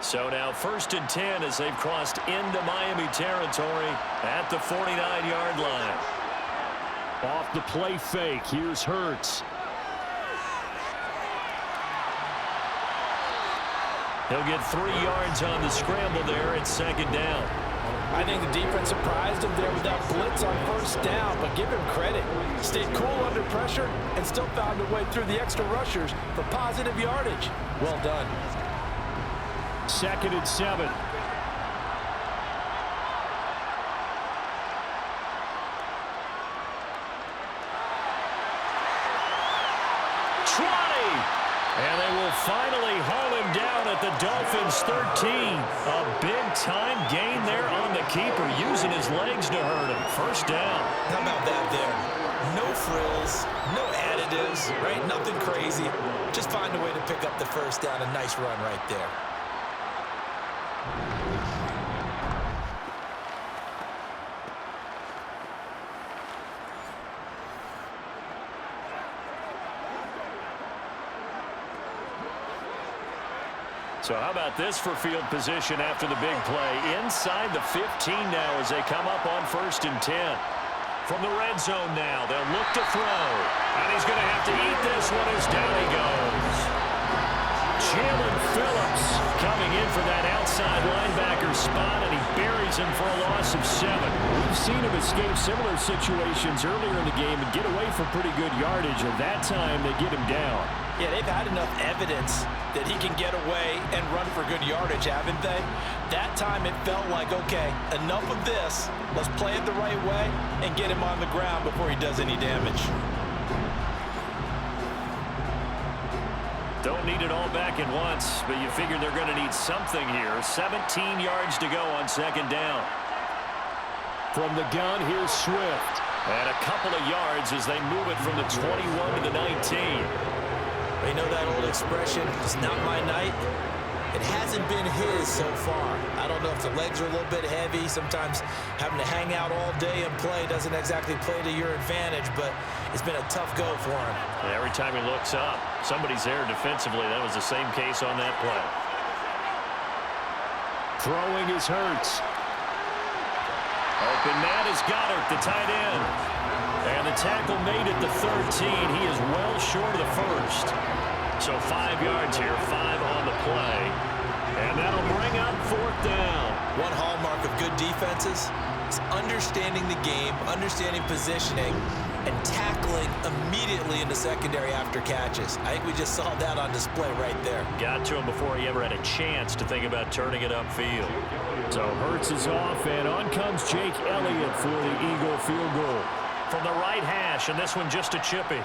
So now 1st and 10 as they've crossed into Miami territory at the 49-yard line. Off the play fake, here's Hurts. He'll get 3 yards on the scramble there at 2nd down. I think the defense surprised him there with that blitz on 1st down, but give him credit. Stayed cool under pressure and still found a way through the extra rushers for positive yardage. Well done. 2nd and 7. And they will finally haul him down at the Dolphins 13. A big-time gain there on the keeper, using his legs to hurt him. 1st down. How about that there? No frills, no additives, right? Nothing crazy. Just find a way to pick up the first down. A nice run right there. So how about this for field position after the big play? Inside the 15 now as they come up on 1st and 10. From the red zone now, they'll look to throw. And he's going to have to eat this one as down he goes. Jalen Phillips coming in for that outside linebacker spot, and he buries him for a loss of 7. We've seen him escape similar situations earlier in the game and get away for pretty good yardage, and that time they get him down. Yeah, they've had enough evidence that he can get away and run for good yardage, haven't they? That time it felt like, okay, enough of this. Let's play it the right way and get him on the ground before he does any damage. Don't need it all back at once, but you figure they're going to need something here. 17 yards to go on 2nd down. From the gun, here's Swift. And a couple of yards as they move it from the 21 to the 19. You know that old expression, it's not my night? It hasn't been his so far. I don't know if the legs are a little bit heavy. Sometimes having to hang out all day and play doesn't exactly play to your advantage, but it's been a tough go for him. And every time he looks up, somebody's there defensively. That was the same case on that play. Throwing is Hurts. Open man is Goddard, the tight end. And the tackle made at the 13. He is well short of the first. So 5 yards here, 5 on the play. And that'll bring up 4th down. One hallmark of good defenses is understanding the game, understanding positioning, and tackling immediately in the secondary after catches. I think we just saw that on display right there. Got to him before he ever had a chance to think about turning it upfield. So Hurts is off, and on comes Jake Elliott for the Eagle field goal. From the right hash, and this one just a chippy.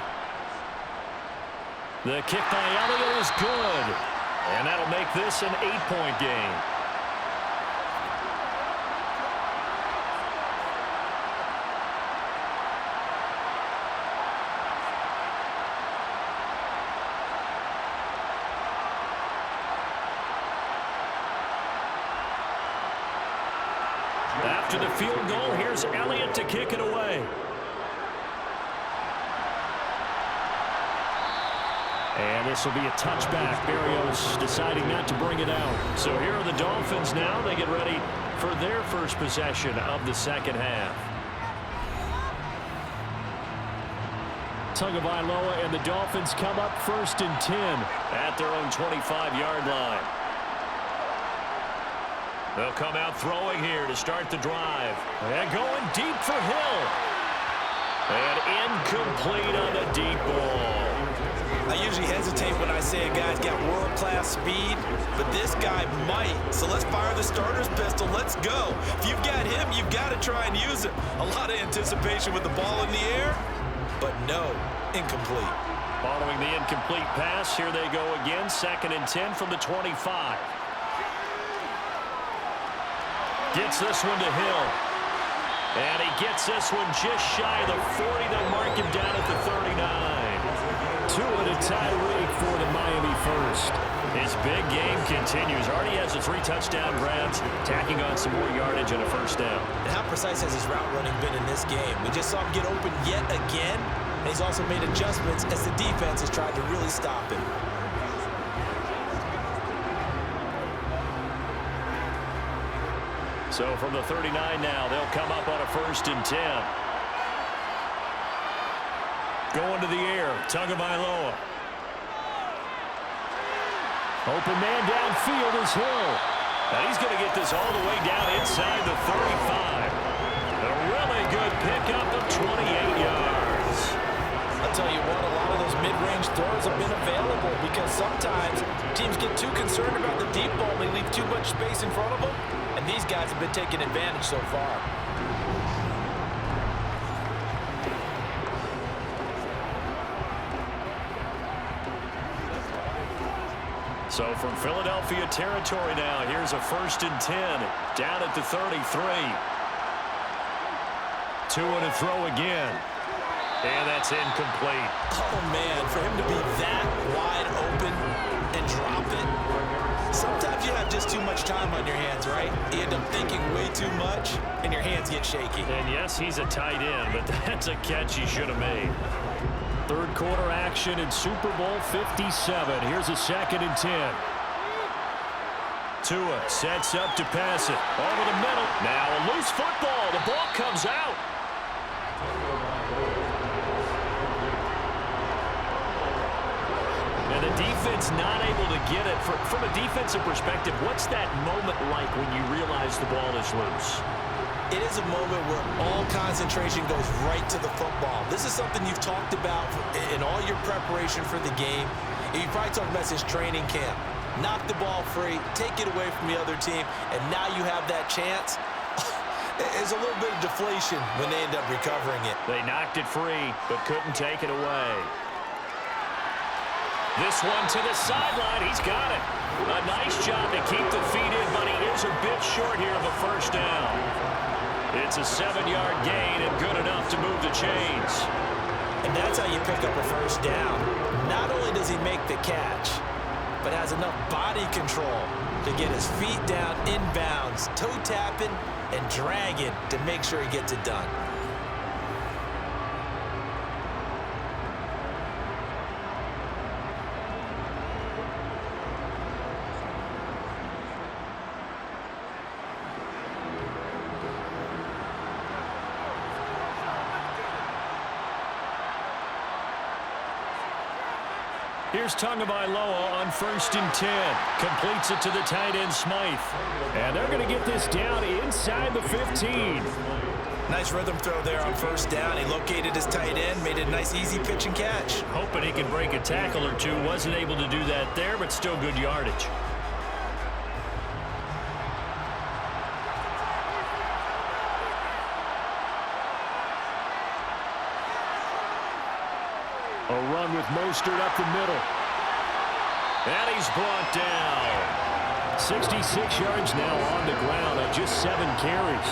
The kick by Elliott is good. And that'll make this an 8-point game. After the field goal, here's Elliott to kick it away. And this will be a touchback. Berrios deciding not to bring it out. So here are the Dolphins now. They get ready for their first possession of the 2nd half. Tagovailoa and the Dolphins come up 1st and 10. At their own 25-yard line. They'll come out throwing here to start the drive. And going deep for Hill. And incomplete on the deep ball. I usually hesitate when I say a guy's got world-class speed, but this guy might. So let's fire the starter's pistol. Let's go. If you've got him, you've got to try and use it. A lot of anticipation with the ball in the air, but no, incomplete. Following the incomplete pass, here they go again. 2nd and 10 from the 25. Gets this one to Hill. And he gets this one just shy of the 40. They'll mark him down at the 39. 2 and a Tyreek for the Miami first. His big game continues. Already has the 3 touchdown grabs, tacking on some more yardage and a first down. And how precise has his route running been in this game? We just saw him get open yet again, and he's also made adjustments as the defense has tried to really stop him. So from the 39 now, they'll come up on a 1st and 10. Going to the air, Tagovailoa. Open man downfield is Hill. And he's going to get this all the way down inside the 35. A really good pickup of 28 yards. I'll tell you what, a lot of those mid-range throws have been available because sometimes teams get too concerned about the deep ball. They leave too much space in front of them, and these guys have been taking advantage so far. So from Philadelphia territory now, here's a 1st and 10 down at the 33. 2 and a throw again. And that's incomplete. Oh, man, for him to be that wide open and drop it. Sometimes you have just too much time on your hands, right? You end up thinking way too much, and your hands get shaky. And yes, he's a tight end, but that's a catch he should have made. Third quarter action in Super Bowl 57. Here's a 2nd and 10. Tua sets up to pass it. Over the middle. Now a loose football. The ball comes out. And the defense not able to get it. From a defensive perspective, what's that moment like when you realize the ball is loose? It is a moment where all concentration goes right to the football. This is something you've talked about in all your preparation for the game. And you probably talked about since training camp. Knock the ball free, take it away from the other team, and now you have that chance. There's a little bit of deflation when they end up recovering it. They knocked it free, but couldn't take it away. This one to the sideline. He's got it. A nice job to keep the feet in, but he is a bit short here of a first down. It's a 7-yard gain and good enough to move the chains. And that's how you pick up a first down. Not only does he make the catch, but has enough body control to get his feet down inbounds, toe tapping and dragging to make sure he gets it done. Here's Tagovailoa on 1st and 10. Completes it to the tight end, Smythe. And they're going to get this down inside the 15. Nice rhythm throw there on first down. He located his tight end, made it a nice, easy pitch and catch. Hoping he can break a tackle or two. Wasn't able to do that there, but still good yardage. A run with Mostert up the middle. And he's brought down. 66 yards now on the ground on just 7 carries.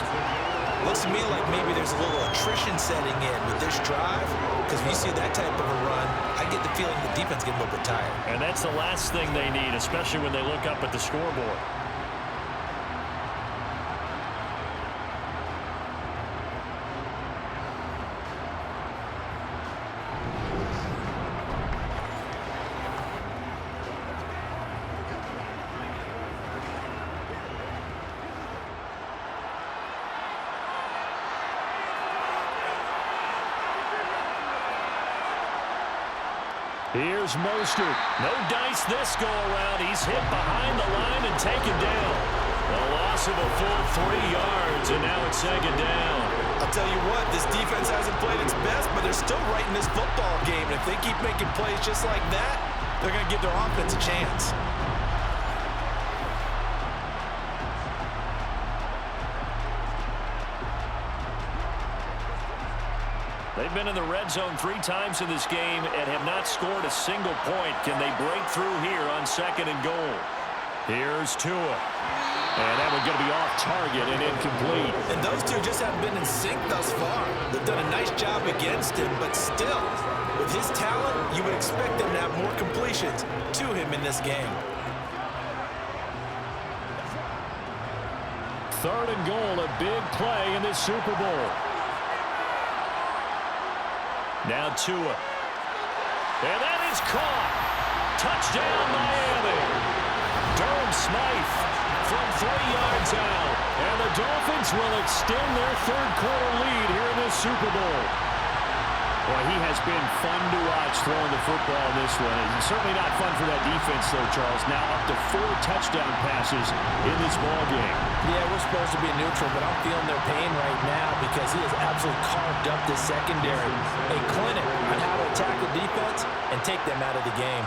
Looks to me like maybe there's a little attrition setting in with this drive, because when you see that type of a run, I get the feeling the defense getting a little bit tired. And that's the last thing they need, especially when they look up at the scoreboard. Here's Mostert. No dice this go-around. He's hit behind the line and taken down. A loss of a full 3 yards, and now it's 2nd down. I'll tell you what, this defense hasn't played its best, but they're still right in this football game. And if they keep making plays just like that, they're going to give their offense a chance. They've been in the red zone 3 times in this game and have not scored a single point. Can they break through here on 2nd and goal? Here's Tua. And that one's going to be off target and incomplete. And those two just haven't been in sync thus far. They've done a nice job against him, but still, with his talent, you would expect them to have more completions to him in this game. 3rd and goal, a big play in this Super Bowl. Now Tua. And that is caught. Touchdown, Miami. Durham Smythe from 3 yards out. And the Dolphins will extend their 3rd quarter lead here in this Super Bowl. Boy, he has been fun to watch throwing the football in this one. It's certainly not fun for that defense, though, Charles. Now up to 4 touchdown passes in this ball game. Yeah, we're supposed to be neutral, but I'm feeling their pain right now because he has absolutely carved up this secondary. A clinic on how to attack the defense and take them out of the game.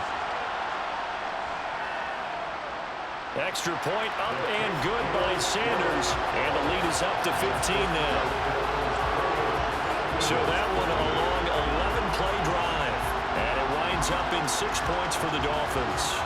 Extra point up and good by Sanders. And the lead is up to 15 now. So that one a long 11-play drive. And it winds up in 6 points for the Dolphins.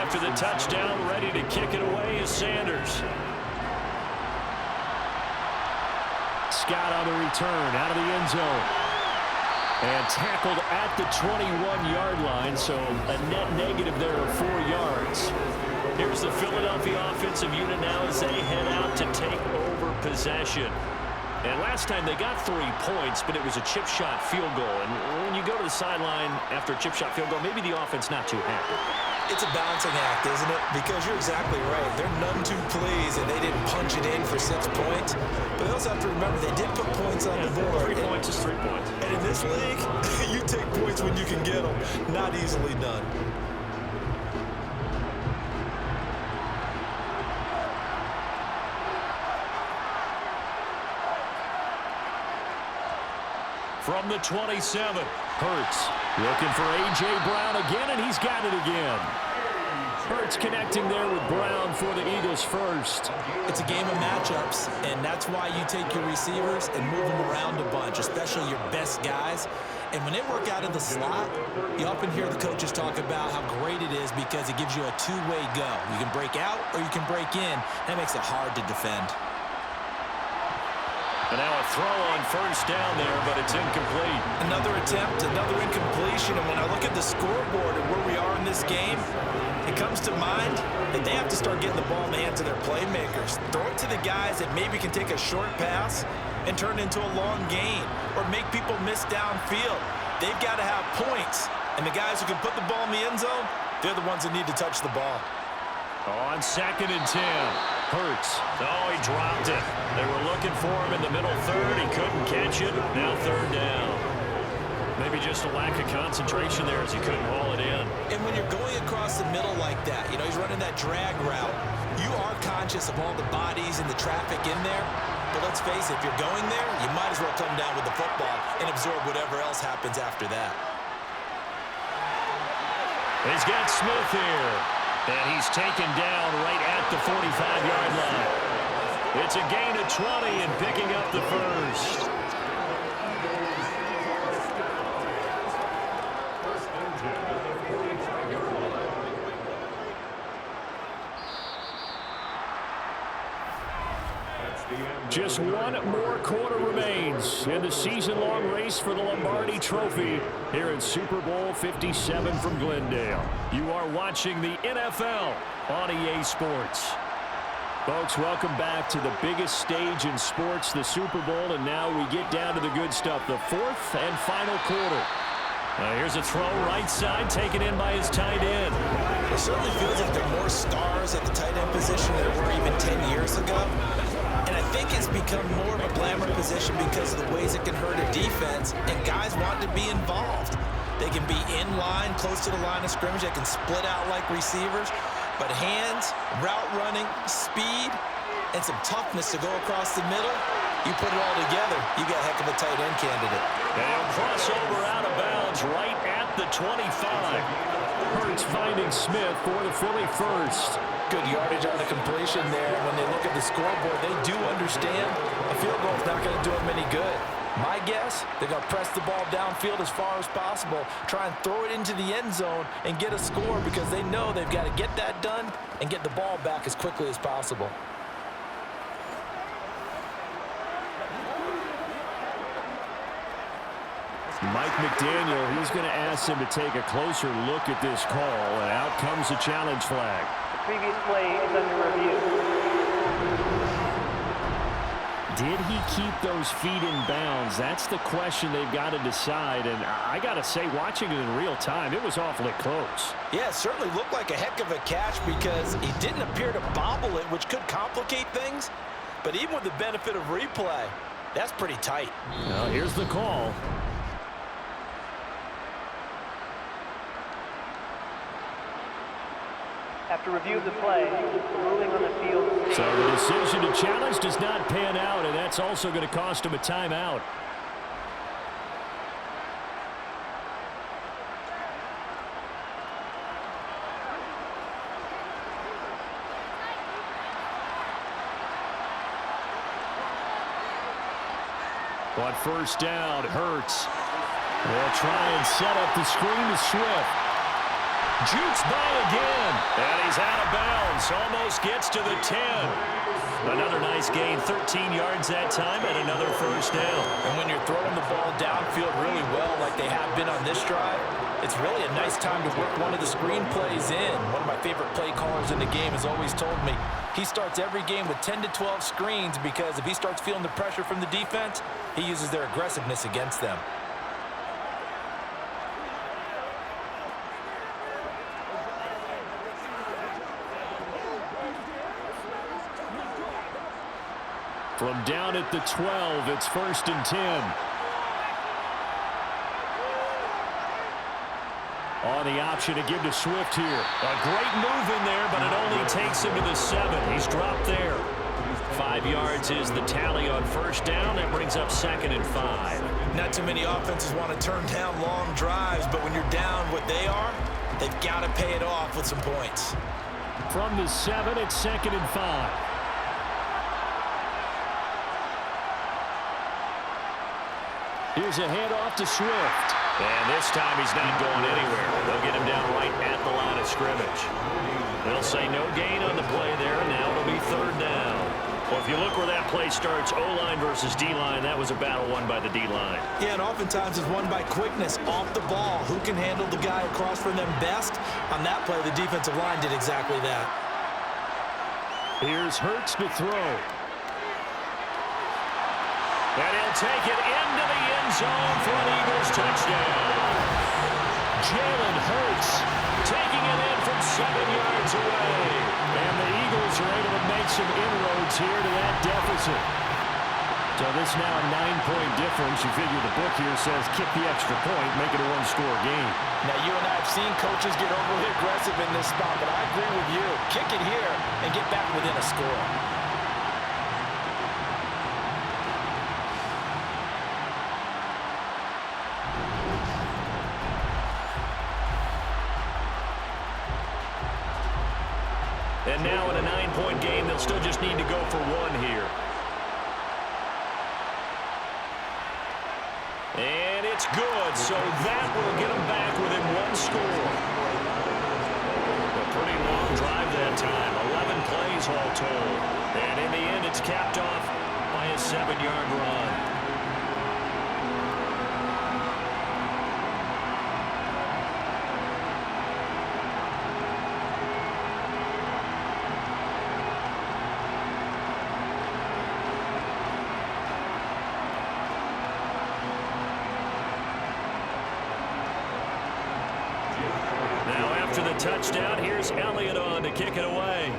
after the touchdown. Ready to kick it away is Sanders. Scott on the return out of the end zone. And tackled at the 21-yard line, so a net negative there of 4 yards. Here's the Philadelphia offensive unit now as they head out to take over possession. And last time they got 3 points, but it was a chip shot field goal. And when you go to the sideline after a chip shot field goal, maybe the offense not too happy. It's a balancing act, isn't it? Because you're exactly right. They're none too pleased, and they didn't punch it in for 6 points. But they also have to remember they did put points on the board. 3 points is 3 points. And in this league, you take points when you can get them. Not easily done. From the 27, Hurts looking for A.J. Brown again, and he's got it again. Hurts connecting there with Brown for the Eagles first. It's a game of matchups, and that's why you take your receivers and move them around a bunch, especially your best guys. And when they work out of the slot, you often hear the coaches talk about how great it is because it gives you a two-way go. You can break out or you can break in. That makes it hard to defend. And now a throw on first down there, but it's incomplete. Another attempt, another incompletion. And when I look at the scoreboard and where we are in this game, it comes to mind that they have to start getting the ball in the hands of their playmakers. Throw it to the guys that maybe can take a short pass and turn it into a long gain or make people miss downfield. They've got to have points. And the guys who can put the ball in the end zone, they're the ones that need to touch the ball. On 2nd and 10, Hurts. Oh, he dropped it. They were looking for him in the middle third. He couldn't catch it. Now 3rd down. Maybe just a lack of concentration there as he couldn't haul it in. And when you're going across the middle like that, you know, he's running that drag route, you are conscious of all the bodies and the traffic in there. But let's face it, if you're going there, you might as well come down with the football and absorb whatever else happens after that. He's got Smith here. And he's taken down right at the 45-yard line. It's a gain of 20 and picking up the first. Just one more quarter remains in the season-long race for the Lombardi Trophy here in Super Bowl 57 from Glendale. You are watching the NFL on EA Sports. Folks, welcome back to the biggest stage in sports, the Super Bowl, and now we get down to the good stuff, the 4th and final quarter. Here's a throw right side, taken in by his tight end. It certainly feels like there are more stars at the tight end position than there were even 10 years ago. And I think it's become more of a glamour position because of the ways it can hurt a defense, and guys want to be involved. They can be in line, close to the line of scrimmage. They can split out like receivers. But hands, route running, speed, and some toughness to go across the middle, you put it all together, you got a heck of a tight end candidate. And he'll cross over out of bounds right at the 25. Hurts finding Smith for the Philly first. Good yardage on the completion there. When they look at the scoreboard, they do understand a field goal is not going to do them any good. My guess, they're going to press the ball downfield as far as possible, try and throw it into the end zone and get a score because they know they've got to get that done and get the ball back as quickly as possible. Mike McDaniel, he's going to ask him to take a closer look at this call, and out comes the challenge flag. The previous play is under review. Did he keep those feet in bounds? That's the question they've got to decide, and I got to say, watching it in real time, it was awfully close. Yeah, it certainly looked like a heck of a catch because he didn't appear to bobble it, which could complicate things. But even with the benefit of replay, that's pretty tight. Well, here's the call. After review of the play, the ruling on the field. So the decision to challenge does not pan out, and that's also going to cost him a timeout. On first down, Hurts. They'll try and set up the screen to Swift. Jukes by again. And he's out of bounds. Almost gets to the 10. Another nice gain, 13 yards that time, and another first down. And when you're throwing the ball downfield really well like they have been on this drive, it's really a nice time to work one of the screen plays in. One of my favorite play callers in the game has always told me he starts every game with 10 to 12 screens because if he starts feeling the pressure from the defense, he uses their aggressiveness against them. From down at the 12, it's 1st and 10. On the option to give to Swift here. A great move in there, but it only takes him to the 7. He's dropped there. 5 yards is the tally on first down. That brings up 2nd and 5. Not too many offenses want to turn down long drives, but when you're down what they are, they've got to pay it off with some points. From the 7, it's 2nd and 5. Here's a handoff to Swift. And this time he's not going anywhere. They'll get him down right at the line of scrimmage. They'll say no gain on the play there, and now it'll be 3rd down. Well, if you look where that play starts, O-line versus D-line, that was a battle won by the D-line. Yeah, and oftentimes it's won by quickness off the ball. Who can handle the guy across from them best? On that play, the defensive line did exactly that. Here's Hurts to throw. And he'll take it into the end zone for an Eagles touchdown. Jalen Hurts taking it in from 7 yards away. And the Eagles are able to make some inroads here to that deficit. So this now a 9-point difference. You figure the book here says kick the extra point, make it a one-score game. Now, you and I have seen coaches get overly aggressive in this spot, but I agree with you. Kick it here and get back within a score. And now in a 9-point game, they'll still just need to go for 1 here. And it's good, so that will get them back within 1 score. A pretty long drive that time, 11 plays all told. And in the end, it's capped off by a 7-yard run. After the touchdown, here's Elliott on to kick it away.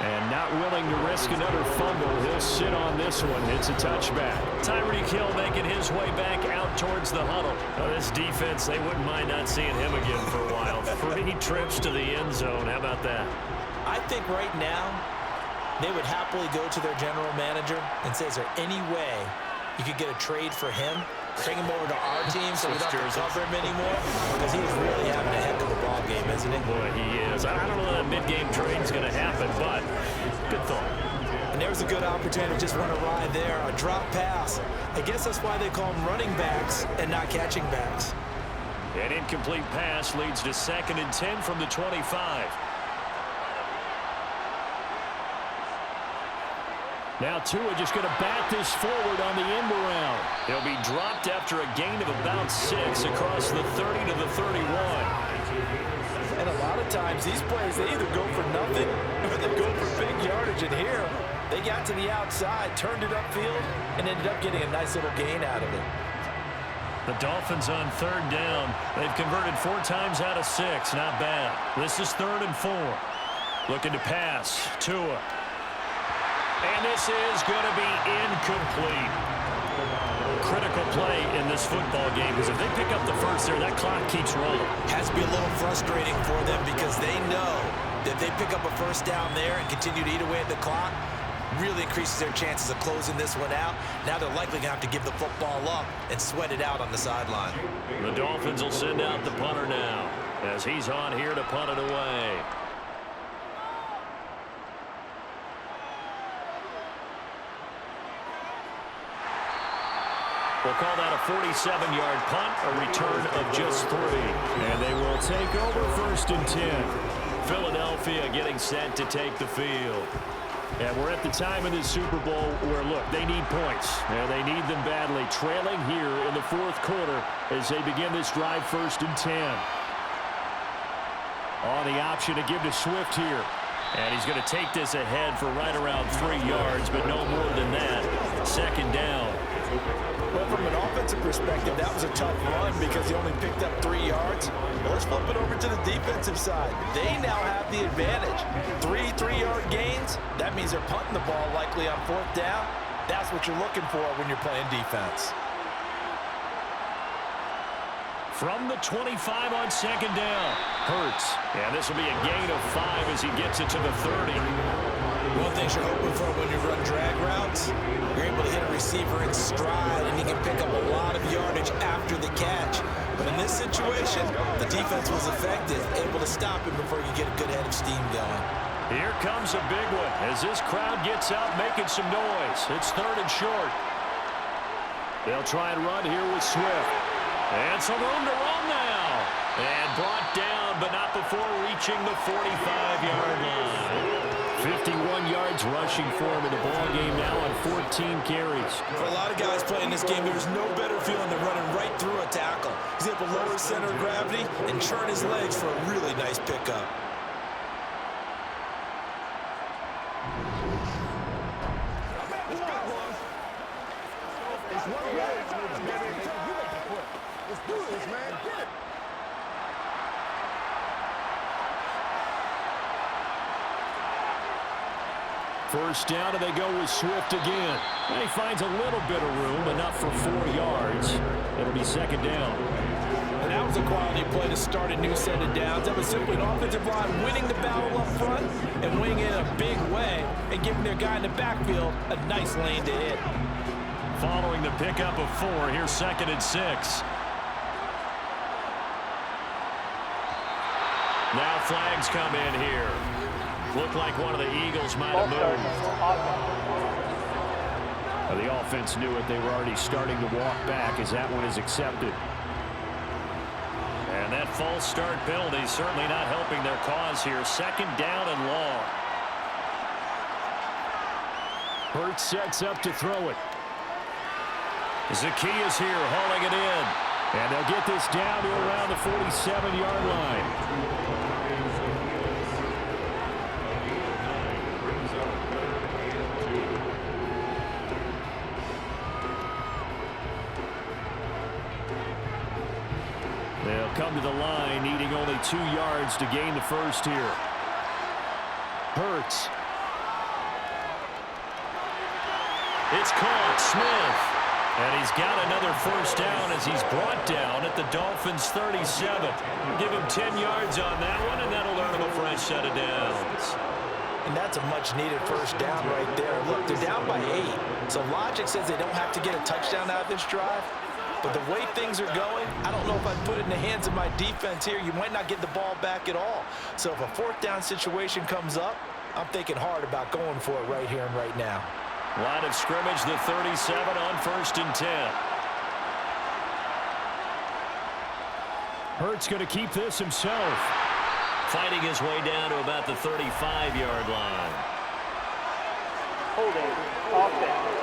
And not willing to risk another fumble. He'll sit on this one. It's a touchback. Tyreek Hill making his way back out towards the huddle. Now, this defense, they wouldn't mind not seeing him again for a while. 3 trips to the end zone. How about that? I think right now they would happily go to their general manager and say, is there any way you could get a trade for him? Bring him over to our team so we don't have to cover him anymore, because he's really having a heck of a ball game, isn't he? Boy, he is. I don't know that mid-game trade is going to happen, but good thought. And there's a good opportunity to just run a ride there, a drop pass. I guess that's why they call them running backs and not catching backs. An incomplete pass leads to 2nd and 10 from the 25. Now Tua just going to bat this forward on the end around. He'll be dropped after a gain of about 6 across the 30 to the 31. And a lot of times these plays, they either go for nothing or they go for big yardage. And here, they got to the outside, turned it upfield, and ended up getting a nice little gain out of it. The Dolphins on 3rd down. They've converted 4 times out of 6. Not bad. This is 3rd and 4. Looking to pass. Tua. And this is going to be incomplete. Critical play in this football game, because if they pick up the first there, that clock keeps rolling. Has to be a little frustrating for them because they know that if they pick up a first down there and continue to eat away at the clock, really increases their chances of closing this one out. Now they're likely going to have to give the football up and sweat it out on the sideline. The Dolphins will send out the punter now as he's on here to punt it away. We'll call that a 47-yard punt, a return of just 3. And they will take over 1st and 10. Philadelphia getting set to take the field. And we're at the time of this Super Bowl where, look, they need points. And they need them badly. Trailing here in the 4th quarter as they begin this drive 1st and 10. On the option to give to Swift here. And he's going to take this ahead for right around 3 yards, but no more than that. 2nd down. Well, from an offensive perspective, that was a tough run because he only picked up 3 yards. Well, let's flip it over to the defensive side. They now have the advantage. 3 3-yard gains. That means they're punting the ball likely on 4th down. That's what you're looking for when you're playing defense. From the 25 on 2nd down. Hurts. And this will be a gain of 5 as he gets it to the 30. One thing you're hoping for when you run drag routes, you're able to hit a receiver in stride, and he can pick up a lot of yardage after the catch. But in this situation, the defense was effective, able to stop him before you get a good head of steam going. Here comes a big one as this crowd gets out making some noise. It's 3rd and short. They'll try and run here with Swift. And some room to run now. And brought down, but not before reaching the 45-yard line. 51 yards rushing for him in the ball game now on 14 carries. For a lot of guys playing this game, there's no better feeling than running right through a tackle. He's able to lower his center of gravity and churn his legs for a really nice pickup. Let's do this, man. Get it. First down, and they go with Swift again. And he finds a little bit of room, enough for 4 yards. It'll be 2nd down. And that was a quality play to start a new set of downs. That was simply an offensive line winning the battle up front and winning it in a big way and giving their guy in the backfield a nice lane to hit. Following the pickup of 4, here's 2nd and 6. Now flags come in here. Looked like one of the Eagles might have moved. The offense knew it. They were already starting to walk back as that one is accepted. And that false start penalty certainly not helping their cause here. 2nd down and long. Hurts sets up to throw it. Zacchaeus here hauling it in. And they'll get this down to around the 47-yard line. They'll come to the line, needing only 2 yards to gain the first here. Hurts. It's caught. Smith. And he's got another first down as he's brought down at the Dolphins' 37. Give him 10 yards on that one, and that'll earn him a fresh set of downs. And that's a much-needed first down right there. Look, they're down by 8. So logic says they don't have to get a touchdown out of this drive. But the way things are going, I don't know if I'd put it in the hands of my defense here. You might not get the ball back at all. So if a 4th down situation comes up, I'm thinking hard about going for it right here and right now. Line of scrimmage, the 37 on 1st and 10. Hurts going to keep this himself. Fighting his way down to about the 35-yard line. Holding, offense.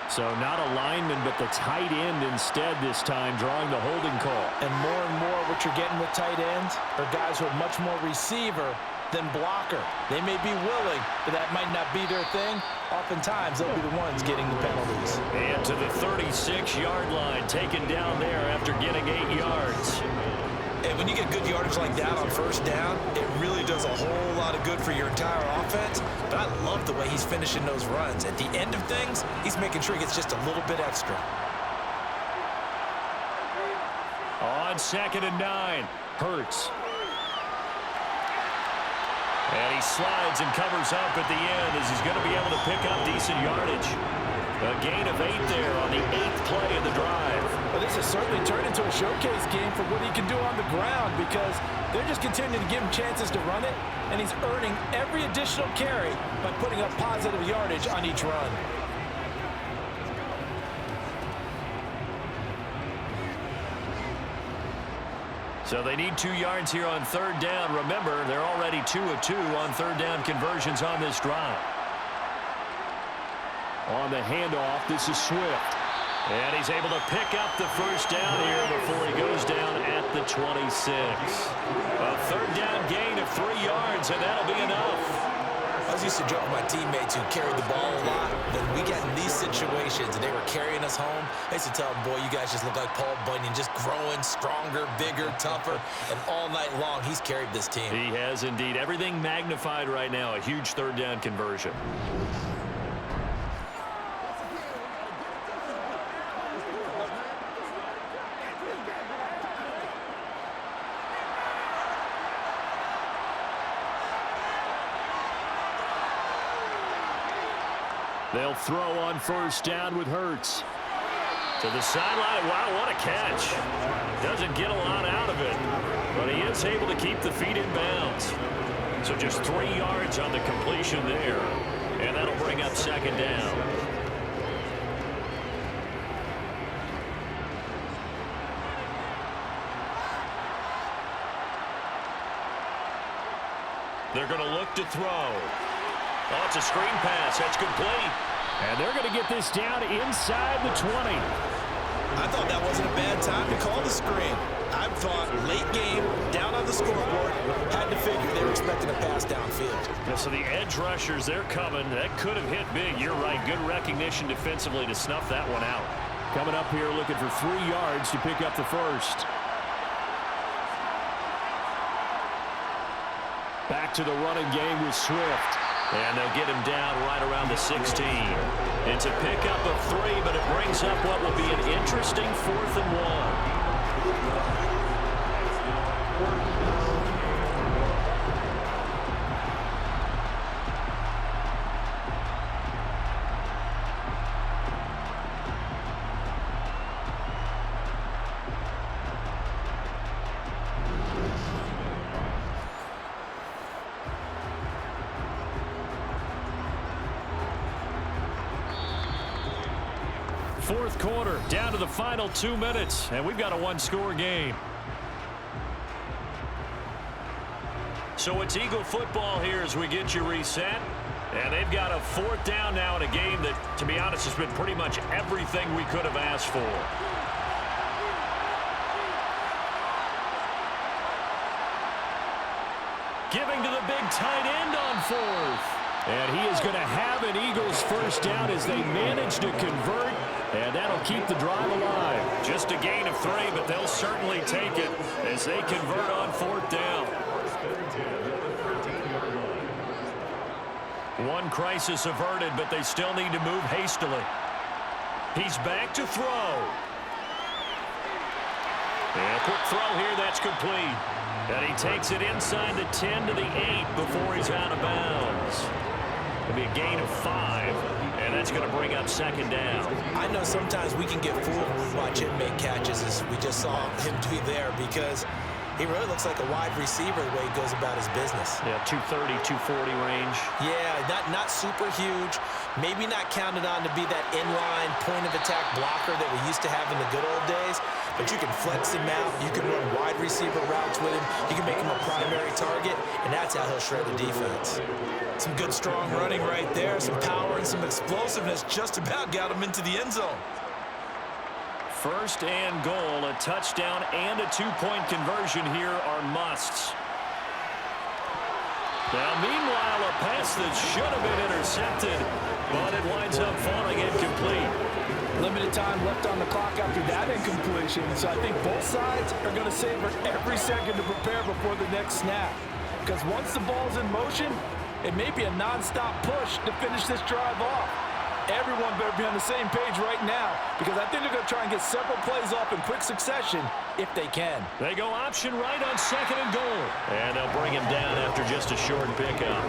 So not a lineman, but the tight end instead this time, drawing the holding call. And more what you're getting with tight ends are guys who are much more receiver than blocker. They may be willing, but that might not be their thing. Oftentimes, they'll be the ones getting the penalties. And to the 36-yard line, taken down there after getting 8 yards. And when you get good yardage like that on 1st down, it really does a whole lot of good for your entire offense. But I love the way he's finishing those runs. At the end of things, he's making sure he gets just a little bit extra. On 2nd and 9, Hurts. And he slides and covers up at the end as he's going to be able to pick up decent yardage. A gain of 8 there on the 8th play of the drive. Well, this has certainly turned into a showcase game for what he can do on the ground because they're just continuing to give him chances to run it, and he's earning every additional carry by putting up positive yardage on each run. So they need 2 yards here on 3rd down. Remember, they're already 2 of 2 on 3rd down conversions on this drive. On the handoff, this is Swift. And he's able to pick up the 1st down here before he goes down at the 26. A 3rd down gain of 3 yards, and that'll be enough. I was used to joke with my teammates who carried the ball a lot. When we get in these situations and they were carrying us home, I used to tell them, boy, you guys just look like Paul Bunyan, just growing stronger, bigger, tougher. And all night long, he's carried this team. He has indeed. Everything magnified right now. A huge 3rd down conversion. They'll throw on 1st down with Hurts. To the sideline. Wow, what a catch. Doesn't get a lot out of it, but he is able to keep the feet in bounds. So just 3 yards on the completion there, and that'll bring up 2nd down. They're going to look to throw. Oh, it's a screen pass. That's complete. And they're going to get this down inside the 20. I thought that wasn't a bad time to call the screen. I thought late game, down on the scoreboard, had to figure they were expecting a pass downfield. Yeah, so the edge rushers, they're coming. That could have hit big. You're right. Good recognition defensively to snuff that one out. Coming up here looking for 3 yards to pick up the 1st. Back to the running game with Swift. And they'll get him down right around the 16. It's a pickup of 3, but it brings up what will be an interesting 4th and 1. Fourth quarter, down to the final 2 minutes, and we've got a 1-score game. So it's Eagle football here as we get you reset. And they've got a 4th down now in a game that, to be honest, has been pretty much everything we could have asked for. Giving to the big tight end on 4th. And he is going to have an Eagles 1st down as they manage to convert. And that'll keep the drive alive. Just a gain of 3, but they'll certainly take it as they convert on 4th down. One crisis averted, but they still need to move hastily. He's back to throw. And a quick throw here, that's complete. And he takes it inside the 10 to the 8 before he's out of bounds. It'll be a gain of 5, and that's going to bring up 2nd down. I know sometimes we can get fooled when we watch him make catches, as we just saw him do there, because he really looks like a wide receiver the way he goes about his business. Yeah, 230, 240 range. Yeah, not super huge. Maybe not counted on to be that inline point-of-attack blocker that we used to have in the good old days, but you can flex him out. You can run wide receiver routes with him. You can make him a primary target, and that's how he'll shred the defense. Some good, strong running right there, some power and some explosiveness just about got him into the end zone. 1st and goal, a touchdown and a 2-point conversion here are musts. Now, meanwhile, a pass that should have been intercepted, but it winds up falling incomplete. Limited time left on the clock after that incompletion, so I think both sides are going to savor every second to prepare before the next snap. Because once the ball's in motion, it may be a non-stop push to finish this drive off. Everyone better be on the same page right now because I think they're going to try and get several plays off in quick succession if they can. They go option right on 2nd and goal. And they'll bring him down after just a short pickup.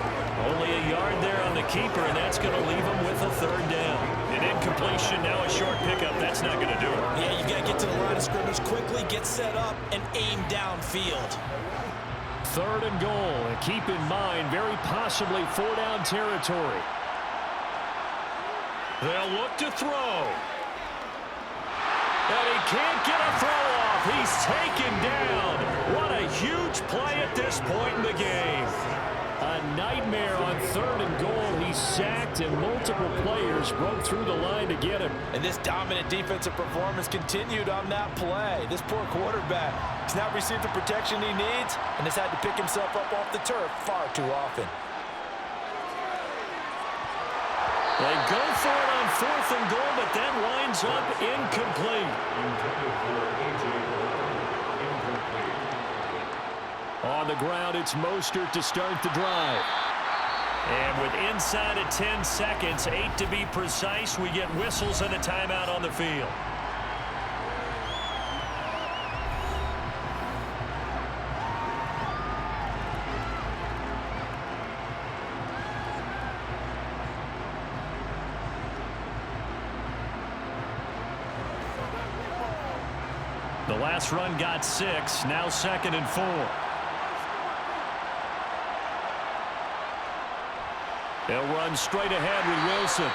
Only a yard there on the keeper, and that's going to leave him with a 3rd down. An incompletion, now a short pickup. That's not going to do it. Yeah, you got to get to the line of scrimmage quickly, get set up, and aim downfield. 3rd and goal. And keep in mind, very possibly 4-down territory. They'll look to throw. And he can't get a throw off. He's taken down. What a huge play at this point in the game. A nightmare on 3rd and goal. He's sacked, and multiple players broke through the line to get him. And this dominant defensive performance continued on that play. This poor quarterback has not received the protection he needs and has had to pick himself up off the turf far too often. They go for it on 4th and goal, but that winds up incomplete. On the ground, it's Mostert to start the drive. And with inside of 10 seconds, 8 to be precise, we get whistles and a timeout on the field. The last run got 6, now 2nd and 4. They'll run straight ahead with Wilson.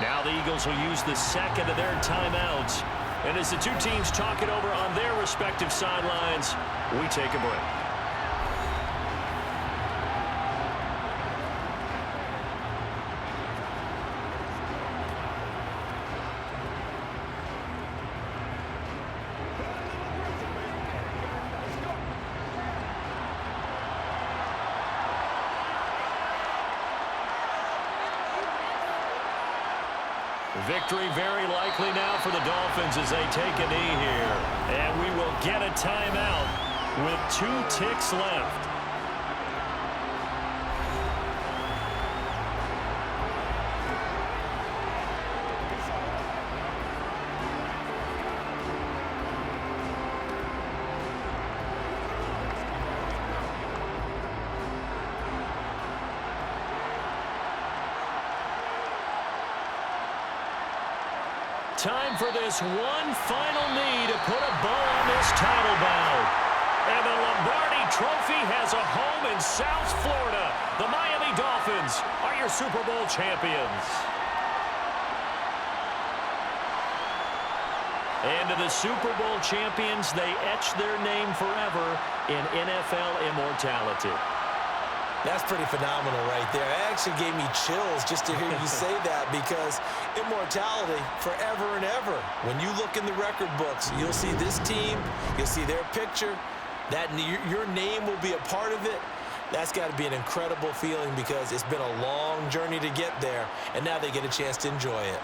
Now the Eagles will use the 2nd of their timeouts. And as the two teams talk it over on their respective sidelines, we take a break. Victory very likely now for the Dolphins as they take a knee here. And we will get a timeout with 2 ticks left. Time for this one final knee to put a bow on this title bout. And the Lombardi Trophy has a home in South Florida. The Miami Dolphins are your Super Bowl champions. And to the Super Bowl champions, they etch their name forever in NFL immortality. That's pretty phenomenal right there. It actually gave me chills just to hear you say that because immortality forever and ever. When you look in the record books, you'll see this team, you'll see their picture, that your name will be a part of it. That's got to be an incredible feeling because it's been a long journey to get there, and now they get a chance to enjoy it.